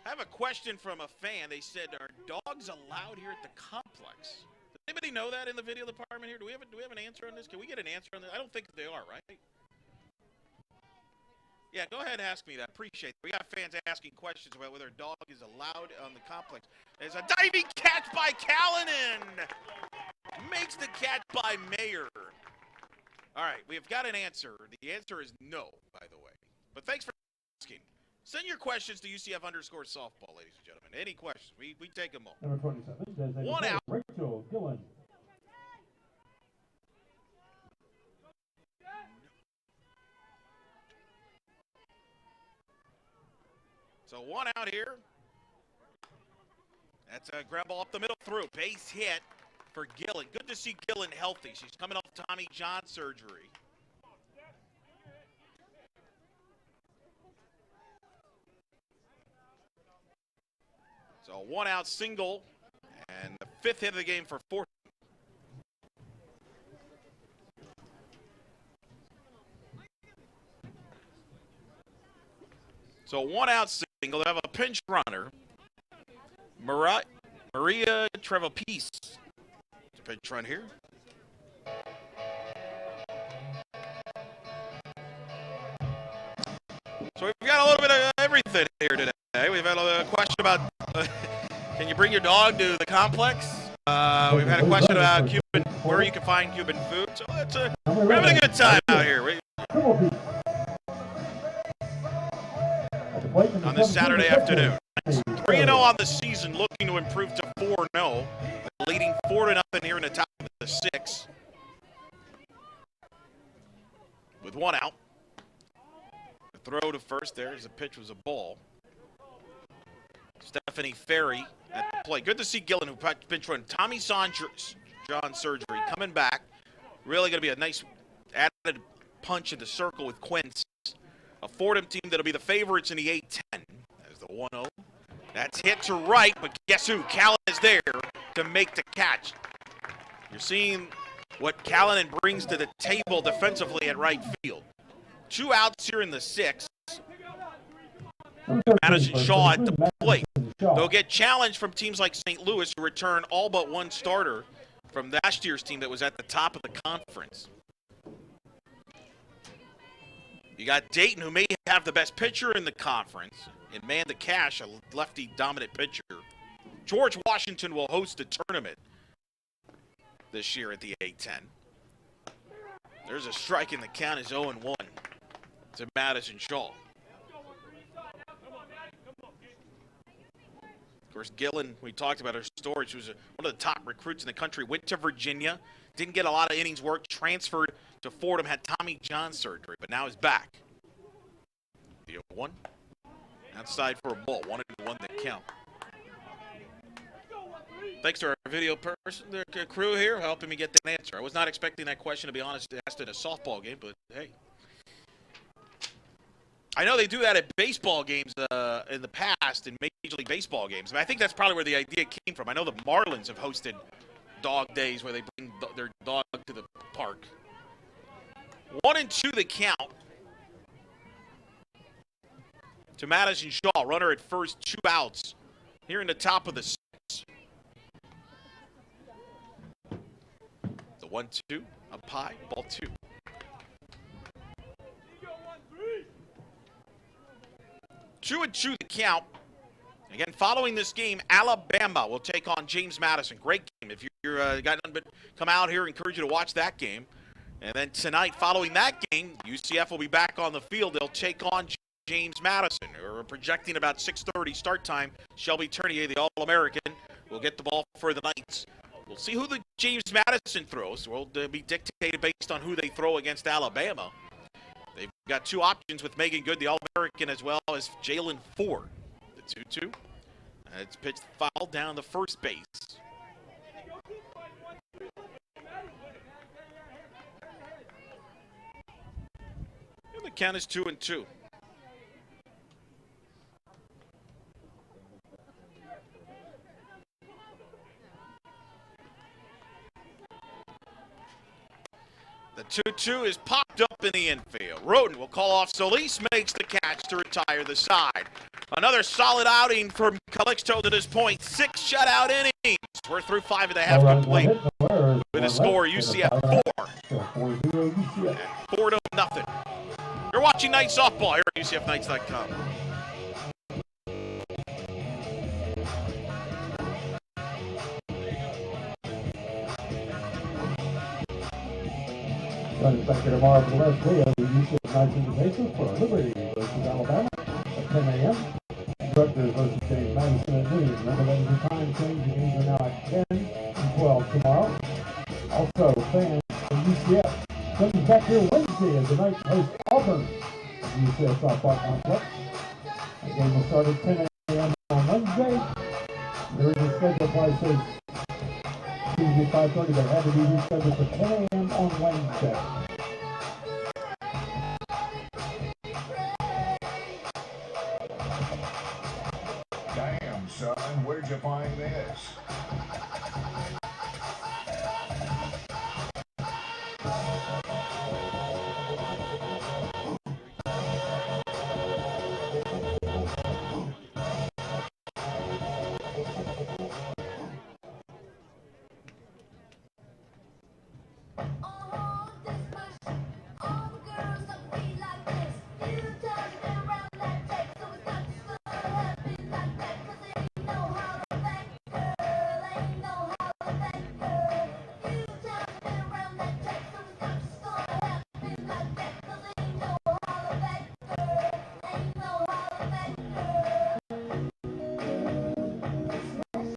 I have a question from a fan. They said, are dogs allowed here at the complex? Does anybody know that in the video department here? Do we have an answer on this? Can we get an answer on this? I don't think they are, right? Yeah, go ahead and ask me that. Appreciate it. We got fans asking questions about whether a dog is allowed on the complex. There's a diving catch by Callanan. Makes the catch by Mayer. All right, we've got an answer. The answer is no, by the way. But thanks for asking. Send your questions to UCF_softball, ladies and gentlemen. Any questions, we take them all. Number 27, designated 1 out. Rachel Gillen. So 1 out here. That's a ground ball up the middle through. Base hit for Gillen. Good to see Gillen healthy. She's coming off Tommy John surgery. So 1 out single, and the 5th hit of the game for Fordham. So 1 out single. They have a pinch runner. Maria Trevopice. It's a pinch run here. So we've got a little bit of everything here today. We've had a question about can you bring your dog to the complex? We've had a question about Cuban, where you can find Cuban food. So we're having a good time out here on this Saturday afternoon. 3-0 on the season, looking to improve to 4-0, leading 4-0 here in the top of the 6th. With 1 out. The throw to first there as the pitch was a ball. Stephanie Ferry at the plate. Good to see Gillen, who pinch run Tommy John surgery, coming back. Really going to be a nice added punch in the circle with Quince. A Fordham team that'll be the favorites in the 8-10. There's the 1-0. That's hit to right, but guess who? Callan is there to make the catch. You're seeing what Callanan brings to the table defensively at right field. 2 outs here in the 6th. Madison Shaw at the plate. They'll get challenged from teams like St. Louis, who return all but one starter from last year's team that was at the top of the conference. You got Dayton, who may have the best pitcher in the conference, and Manda Cash, a lefty-dominant pitcher. George Washington will host the tournament this year at the A-10. There's a strike, and the count is 0-1 to Madison Shaw. Of course, Gillen, we talked about her story. She was one of the top recruits in the country. Went to Virginia, didn't get a lot of innings work, transferred to Fordham, had Tommy John surgery, but now is back. The 0-1. Outside for a ball, 1-1 the count. Thanks to our video person, the crew here, helping me get that answer. I was not expecting that question, to be honest, asked at a softball game, but hey. I know they do that at baseball games in the past, in Major League Baseball games. I think that's probably where the idea came from. I know the Marlins have hosted dog days where they bring their dog to the park. 1-2 the count to Madison Shaw. Runner at first, 2 outs here in the top of the 6th. The 1-2 up high, ball 2. Two and 2 the count. Again, following this game, Alabama will take on James Madison. Great game. If you're got nothing but come out here, encourage you to watch that game. And then tonight, following that game, UCF will be back on the field. They'll take on James Madison. We're projecting about 6:30 start time. Shelby Tournier, the All-American, will get the ball for the Knights. We'll see who the James Madison throws. Will be dictated based on who they throw against Alabama. They've got 2 options with Megan Good, the All-American, as well as Jalen Ford. The 2-2. It's pitched foul down the first base. And the count is 2-2. The 2-2 is popped up in the infield. Roden will call off Solis, makes the catch to retire the side. Another solid outing from Calixto to this point. 6 shutout innings. We're through 5.5 complete with a score UCF 4. Fordham nothing. You're watching Night Softball here at UCFKnights.com. Join us back here tomorrow for the last day of the UCF Knights Invitational for Liberty versus Alabama at 10 a.m. Rutgers versus James Madison at noon. Remember, that is the time change. The games are now at 10 and 12 tomorrow. Also, fans from UCF comes back here Wednesday as the Knights host Auburn at the UCF Softball Complex. The game will start at 10 a.m. on Wednesday. There is a schedule price says Tuesday 5:30, but had to be rescheduled for 10 a.m. on Wednesday. Damn, son, where'd you find this?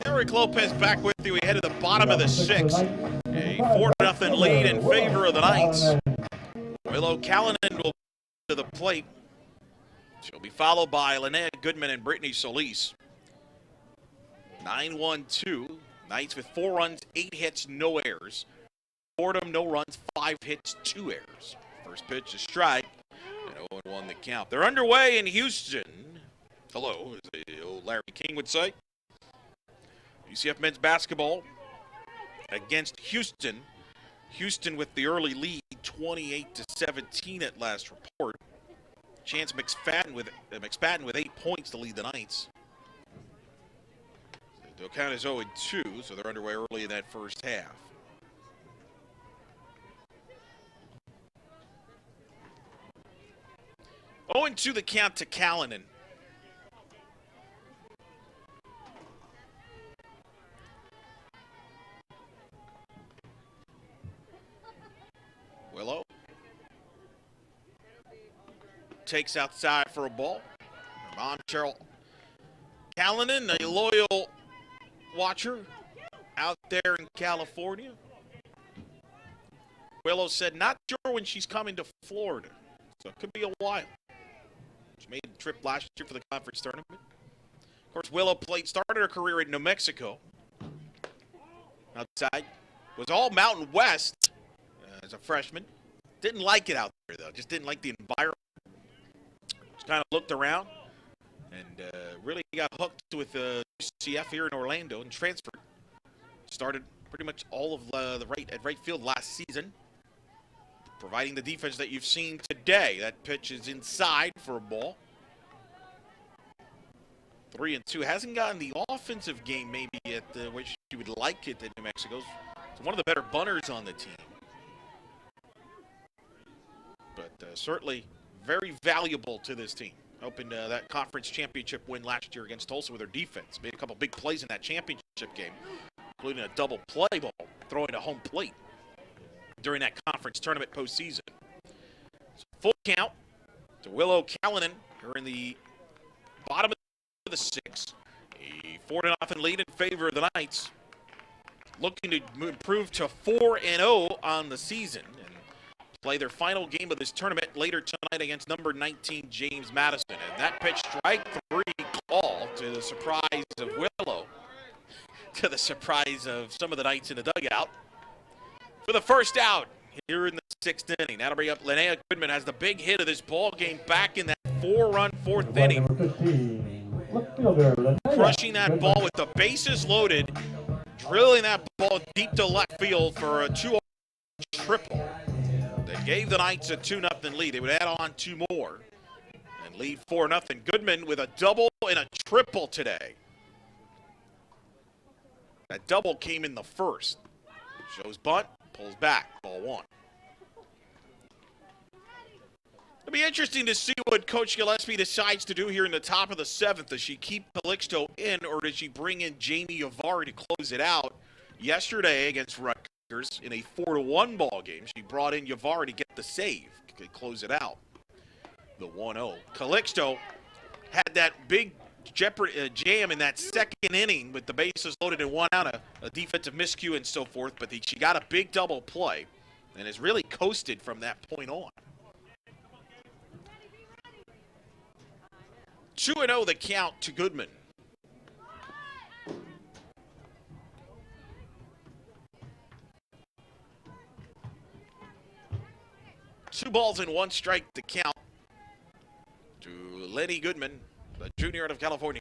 Eric Lopez back with you. We head to the bottom of the 6th. A 4-0 lead in favor of the Knights. Willow Callanan will to the plate. She'll be followed by Linnea Goodman and Brittany Solis. 9-1-2. Knights with 4 runs, 8 hits, no errors. Fordham, no runs, 5 hits, 2 errors. First pitch, a strike, and 0-1 the count. They're underway in Houston. Hello, as the old Larry King would say. UCF men's basketball against Houston. Houston with the early lead, 28-17 at last report. Chance McSpadden with 8 points to lead the Knights. The count is 0-2, so they're underway early in that first half. Oh, and 2 the count to Callanan. Willow takes outside for a ball. Mom, Cheryl Callanan, a loyal watcher out there in California. Willow said not sure when she's coming to Florida, so it could be a while. She made a trip last year for the conference tournament. Of course, Willow started her career in New Mexico. Outside, was all Mountain West as a freshman. Didn't like it out there, though. Just didn't like the environment. Just kind of looked around and really got hooked with UCF here in Orlando and transferred. Started pretty much all of the right field last season, providing the defense that you've seen today. That pitch is inside for a ball. 3-2. Hasn't gotten the offensive game maybe at which you would like it at New Mexico's. It's one of the better bunters on the team. But certainly very valuable to this team. Opened that conference championship win last year against Tulsa with their defense. Made a couple big plays in that championship game, including a double play ball, throwing to home plate during that conference tournament postseason. So full count to Willow Callanan. Here in the bottom of the 6th. A 4-0 lead in favor of the Knights. Looking to improve to 4-0 on the season and play their final game of this tournament later tonight against number 19 James Madison. And that pitch, strike 3 call to the surprise of Willow, to the surprise of some of the Knights in the dugout. For the first out here in the 6th inning. That'll bring up Linnea Goodman has the big hit of this ball game back in that 4-run 4th inning. Crushing that ball with the bases loaded, drilling that ball deep to left field for a 2-0 triple. That gave the Knights a 2-0 lead. They would add on 2 more and lead 4-0. Goodman with a double and a triple today. That double came in the first. Shows bunt, pulls back, ball 1. It'll be interesting to see what Coach Gillespie decides to do here in the top of the 7th. Does she keep Calixto in, or does she bring in Jamie Yavari to close it out? Yesterday against Rutgers in a 4-1 ball game, she brought in Yavari to get the save, to close it out. The 1-0. Calixto had that big jam in that 2nd inning with the bases loaded and 1 out, a defensive miscue and so forth, but she got a big double play and has really coasted from that point on. 2-0 the count to Goodman. Two balls and 1 strike to count to Lenny Goodman, the junior out of California.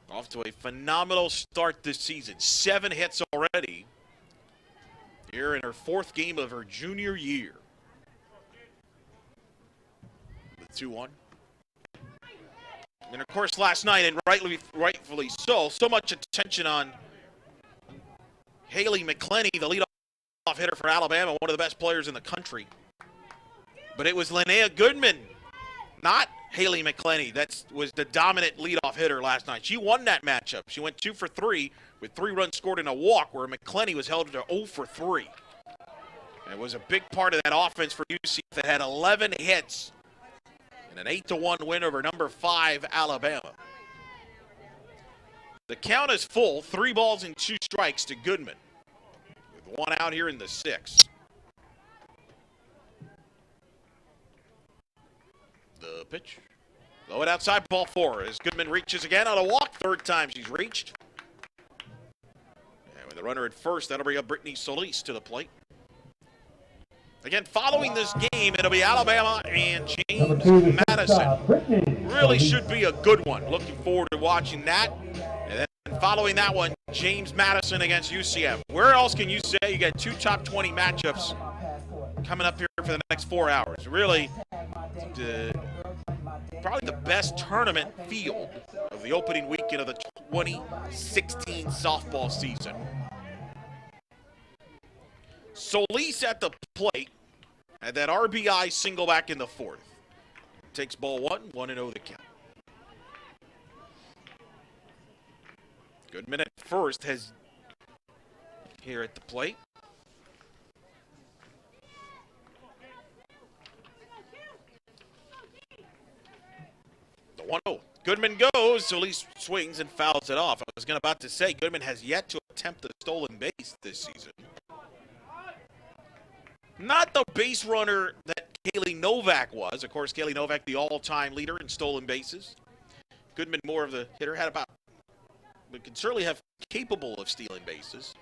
Off to a phenomenal start this season. 7 hits already here in her 4th game of her junior year. The 2-1. And, of course, last night, and rightfully so much attention on Haley McClenny, the leadoff hitter for Alabama, one of the best players in the country. But it was Linnea Goodman, not Haley McClenny, that was the dominant leadoff hitter last night. She won that matchup. She went 2 for 3 with 3 runs scored in a walk, where McClenny was held to 0 for 3. And it was a big part of that offense for UCF that had 11 hits and an 8-1 win over number 5 Alabama. The count is full, 3 balls and 2 strikes to Goodman, with 1 out here in the 6th. The pitch. Low and outside, ball 4 as Goodman reaches again on a walk. 3rd time she's reached. And with the runner at first, that'll bring up Brittany Solis to the plate. Again, following this game, it'll be Alabama and James Madison. Really should be a good one. Looking forward to watching that. And then following that one, James Madison against UCF. Where else can you say you got two top 20 matchups coming up here for the next 4 hours? Really, probably the best tournament field of the opening weekend of the 2016 softball season. Solis at the plate, and that RBI single back in the fourth. Takes ball 1-0 the count. Goodman at first has here at the plate. The 1-0. Goodman goes, Solis swings and fouls it off. I was about to say, Goodman has yet to attempt a stolen base this season. Not the base runner that Kaylee Novak was. Of course, Kaylee Novak, the all-time leader in stolen bases. Goodman, more of the hitter, had about, but can certainly have capable of stealing bases.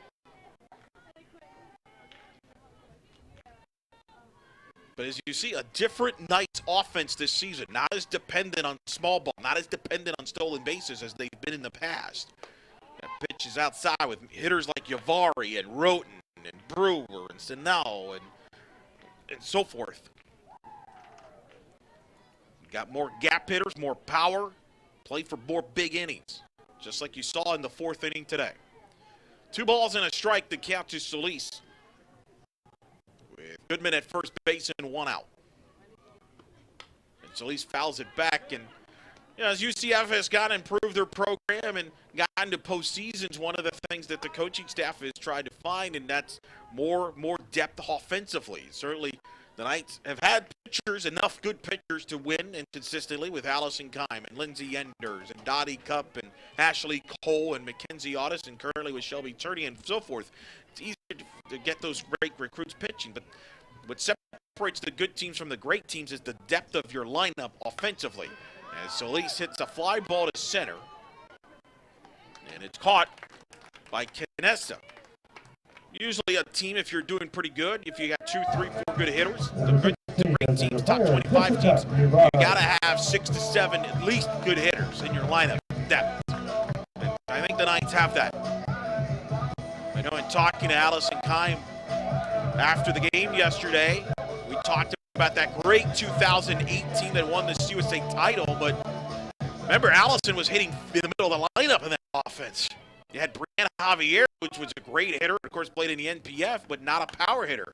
But as you see, a different Knights offense this season. Not as dependent on small ball, not as dependent on stolen bases as they've been in the past. Pitches outside with hitters like Yavari and Roten and Brewer and Sanel and so forth. Got more gap hitters, more power, play for more big innings, just like you saw in the fourth inning today. 2 balls and a strike to count to Solis, with Goodman at first base and 1 out. And Solis fouls it back, and as UCF has gotten improved their program and gotten to postseasons, one of the things that the coaching staff has tried to find, and that's more depth offensively. Certainly, the Knights have had pitchers, enough good pitchers to win, and consistently with Allison Kime and Lindsay Enders and Dottie Cup and Ashley Cole and Mackenzie Otis, and currently with Shelby Turney and so forth. It's easier to get those great recruits pitching, but what separates the good teams from the great teams is the depth of your lineup offensively. As Solis hits a fly ball to center, and it's caught by Canessa. Usually a team, if you're doing pretty good, if you got 2, 3, 4 good hitters, the great teams, top 25 teams, you got to have 6 to 7 at least good hitters in your lineup. Depth. And I think the Knights have that. I know in talking to Allison Kime after the game yesterday, we talked about that great 2018 that won the CUSA title, but remember, Allison was hitting in the middle of the lineup in that offense. You had Brianna Javier, which was a great hitter, of course played in the NPF, but not a power hitter.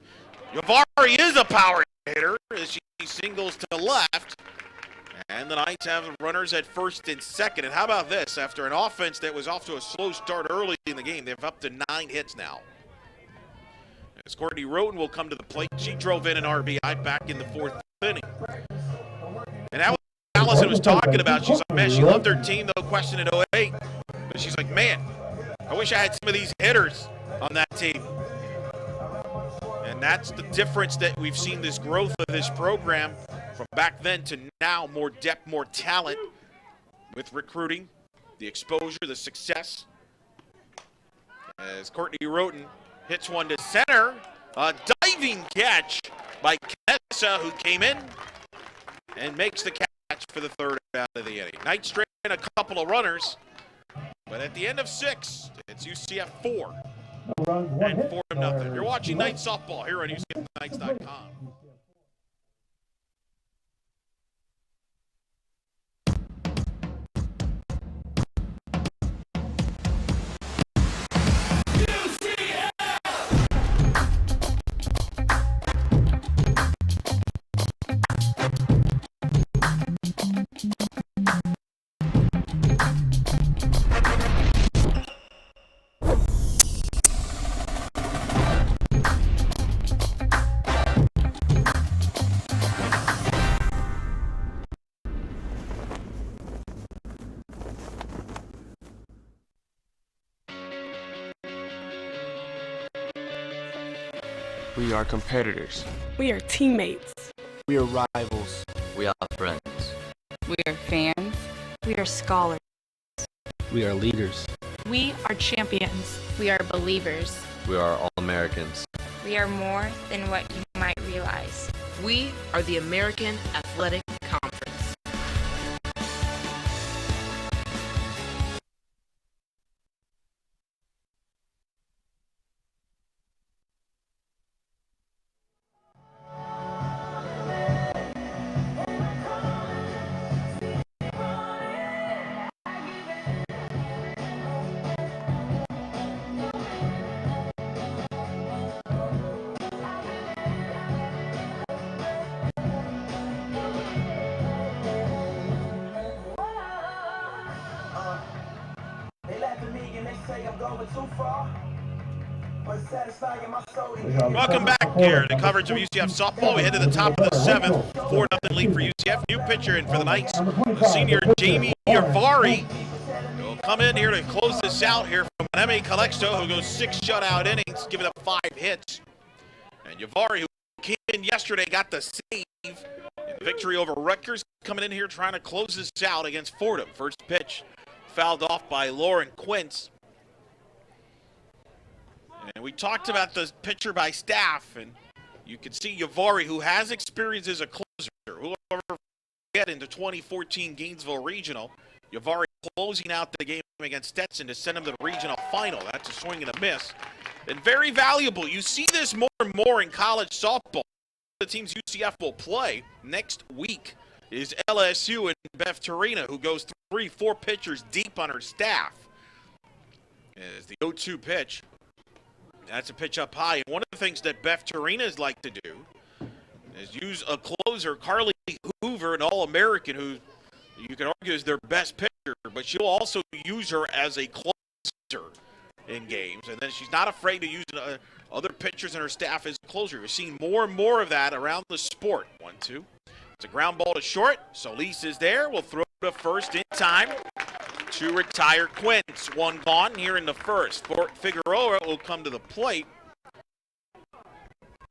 Yavari is a power hitter as she singles to the left, and the Knights have runners at first and second. And how about this? After an offense that was off to a slow start early in the game, they're up to 9 hits now. As Courtney Roten will come to the plate. She drove in an RBI back in the fourth inning. And that was what Allison was talking about. She's like, man, she loved her team, though, question in 08. But she's like, man, I wish I had some of these hitters on that team. And that's the difference that we've seen, this growth of this program from back then to now. More depth, more talent with recruiting, the exposure, the success. As Courtney Roten hits one to center. A diving catch by Canessa, who came in and makes the catch for the third out of the inning. Knights straight in a couple of runners, but at the end of 6, it's UCF 4 and Fordham nothing. You're watching Knights softball here on UCFKnights.com. We are competitors. We are teammates. We are rivals. We are friends. We are fans. We are scholars. We are leaders. We are champions. We are believers. We are all Americans. We are more than what you might realize. We are the American Athletic Conference. Welcome back here to coverage of UCF softball. We head to the top of the 7th, 4-0 lead for UCF. New pitcher in for the Knights, the senior Jamie Yavari. Will come in here to close this out here from Manemi Calixto, who goes 6 shutout innings, giving up 5 hits. And Yavari, who came in yesterday, got the save. And the victory over Rutgers, coming in here trying to close this out against Fordham. First pitch fouled off by Lauren Quince. And we talked about the pitcher by staff, and you can see Yavari, who has experience as a closer, whoever get into 2014 Gainesville Regional. Yavari closing out the game against Stetson to send him to the regional final. That's a swing and a miss. And very valuable. You see this more and more in college softball. The teams UCF will play next week is LSU and Beth Tarina, who goes 3-4 pitchers deep on her staff. As the 0-2 pitch. That's a pitch up high. And one of the things that Beth Tarinas like to do is use a closer, Carly Hoover, an All-American, who you can argue is their best pitcher, but she'll also use her as a closer in games. And then she's not afraid to use other pitchers in her staff as a closer. We're seeing more and more of that around the sport. 1-2. It's a ground ball to short. Solis is there. We'll throw to first in time to retire Quince. One gone here in the first. Figueroa will come to the plate.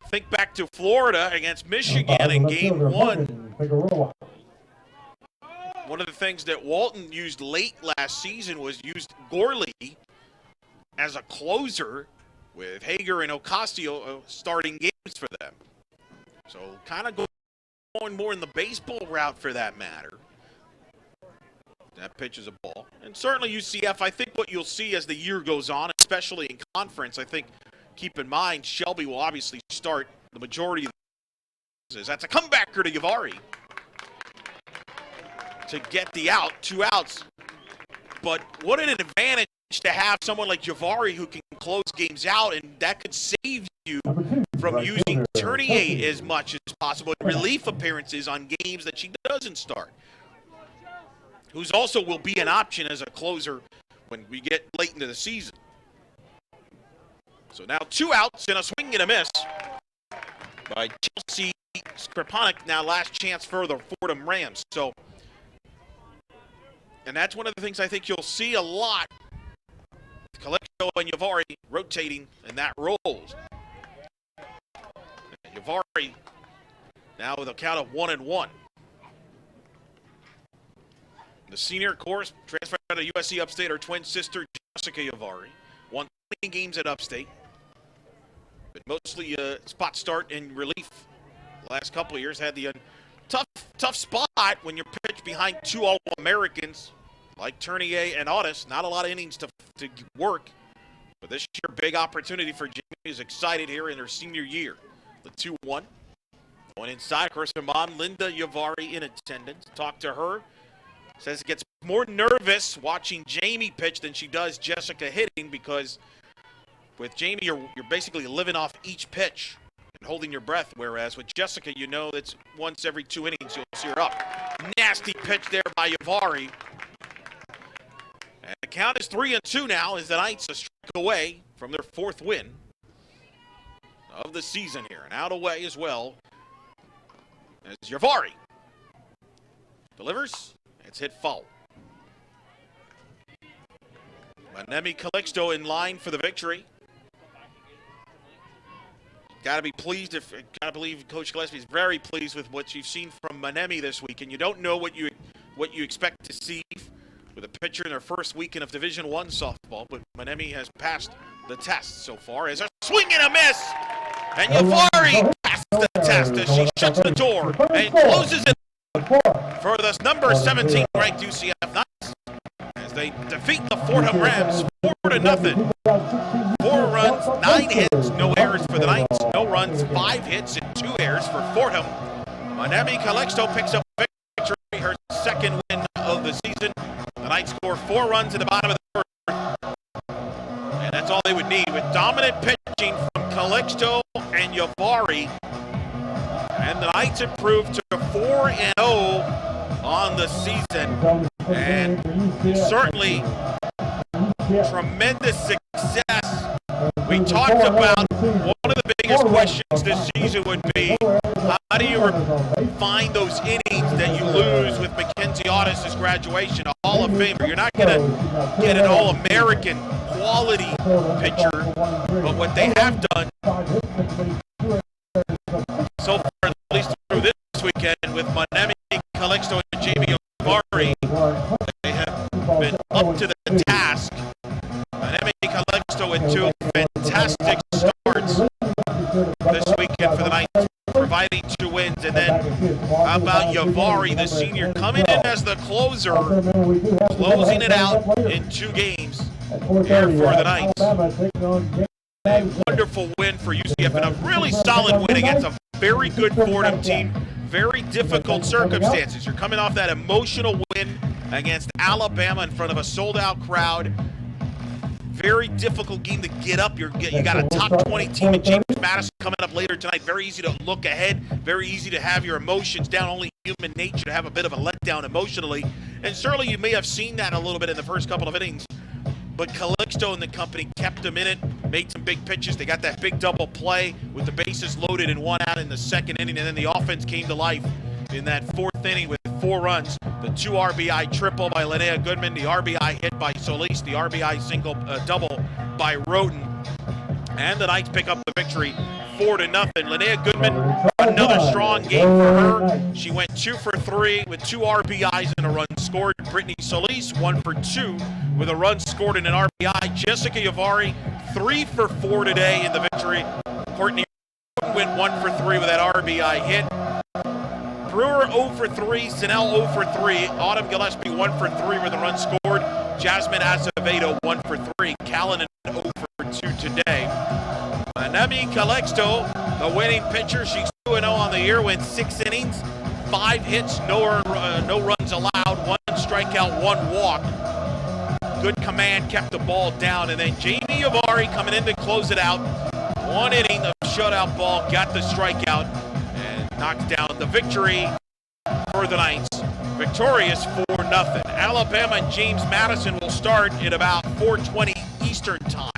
Think back to Florida against Michigan in game 1. One of the things that Walton used late last season was used Gorley as a closer with Hager and Ocasio starting games for them. So kind of going more in the baseball route for that matter. That pitch is a ball. And certainly UCF, I think what you'll see as the year goes on, especially in conference, I think, keep in mind, Shelby will obviously start the majority of the That's a comebacker to Yavari to get the out, 2 outs. But what an advantage to have someone like Yavari who can close games out, and that could save you from using Tournier as much as possible in relief appearances on games that she doesn't start. Who's also will be an option as a closer when we get late into the season. So now 2 outs and a swing and a miss by Chelsea Skriponic. Now last chance for the Fordham Rams. So, and that's one of the things I think you'll see a lot. Calixto and Yavari rotating in that roles. And Yavari now with a count of 1-1. The senior, of course, transferred out of USC Upstate, her twin sister, Jessica Yavari. Won 20 games at Upstate. But mostly a spot start in relief. The last couple of years had the tough spot when you're pitched behind 2 All-Americans like Tournier and Otis. Not a lot of innings to work. But this year, big opportunity for Jamie. Is excited here in her senior year. The 2-1. Going inside, of course, her mom, Linda Yavari, in attendance. Talked to her. Says it gets more nervous watching Jamie pitch than she does Jessica hitting, because with Jamie, you're basically living off each pitch and holding your breath, whereas with Jessica, you know that's once every 2 innings you'll see her up. Nasty pitch there by Yavari. And the count is 3-2 now as the Knights a strike away from their 4th win of the season here. And out away as well as Yavari delivers. It's hit foul. Manemi Calixto in line for the victory. Got to be pleased. Got to believe Coach Gillespie is very pleased with what you've seen from Manemi this week, and you don't know what you expect to see with a pitcher in their first weekend of Division I softball. But Manemi has passed the test so far. As a swing and a miss, and Yavari passed the test as she shuts the door and closes it for the number 17 ranked UCF Knights as they defeat the Fordham Rams 4-0. 4 runs, 9 hits, no errors for the Knights, no runs, 5 hits, and 2 errors for Fordham. Manemi Calixto picks up victory, her 2nd win of the season. The Knights score 4 runs at the bottom of the 3rd. And that's all they would need with dominant pitching from Calixto and Yavari. And the Knights improved to 4-0 on the season. And certainly tremendous success. We talked about one of the biggest questions this season would be, how do you find those innings that you lose with Mackenzie Otis' graduation, a Hall of Famer? You're not going to get an All-American quality pitcher, but what they have done so far, at least through this weekend, with Manemi Calixto and Jamie Ovari, they have been up to the task. Manemi Calixto with two fantastic starts this weekend for the Knights, providing 2 wins. And then how about Yavari, the senior, coming in as the closer, closing it out in 2 games here for the Knights. A wonderful win for UCF and a really solid win against a very good Fordham team. Very difficult circumstances. You're coming off that emotional win against Alabama in front of a sold-out crowd. Very difficult game to get up. You got a top 20 team in James Madison coming up later tonight. Very easy to look ahead. Very easy to have your emotions down. Only human nature to have a bit of a letdown emotionally. And certainly you may have seen that a little bit in the first couple of innings. But Calixto and the company kept them in it, made some big pitches. They got that big double play with the bases loaded and 1 out in the 2nd inning. And then the offense came to life in that 4th inning with 4 runs. The 2 RBI triple by Linnea Goodman, the RBI hit by Solis, the RBI double by Roden. And the Knights pick up the victory 4-0. Linnea Goodman, another strong game for her. She went 2 for 3 with 2 RBIs and a run scored. Brittany Solis, 1 for 2 with a run scored and an RBI. Jessica Yavari, 3 for 4 today in the victory. Courtney went 1 for 3 with that RBI hit. Brewer 0 for 3, Sinel 0 for 3, Autumn Gillespie 1 for 3 with a run scored. Jasmine Azevedo 1 for 3, Callanan 0 for 2 today. Manemi Calixto, the winning pitcher, she's 2-0 on the year, went 6 innings, 5 hits, no runs allowed, 1 strikeout, 1 walk. Good command, kept the ball down, and then Jamie Yavari coming in to close it out. 1 inning of shutout ball, got the strikeout, and knocked down the victory for the Knights. Victorious 4-0. Alabama and James Madison will start at about 4:20 Eastern Time.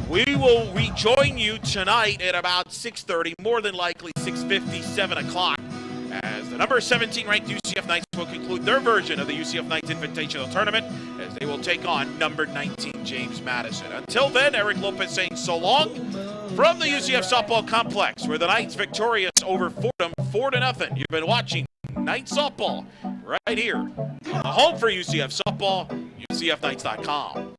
We will rejoin you tonight at about 6:30, more than likely 6:50, 7 o'clock, as the number 17 ranked UCF Knights will conclude their version of the UCF Knights Invitational Tournament, as they will take on number 19 James Madison. Until then, Eric Lopez saying so long from the UCF Softball Complex, where the Knights victorious over Fordham 4-0. You've been watching Knights Softball right here on the home for UCF Softball, UCFKnights.com.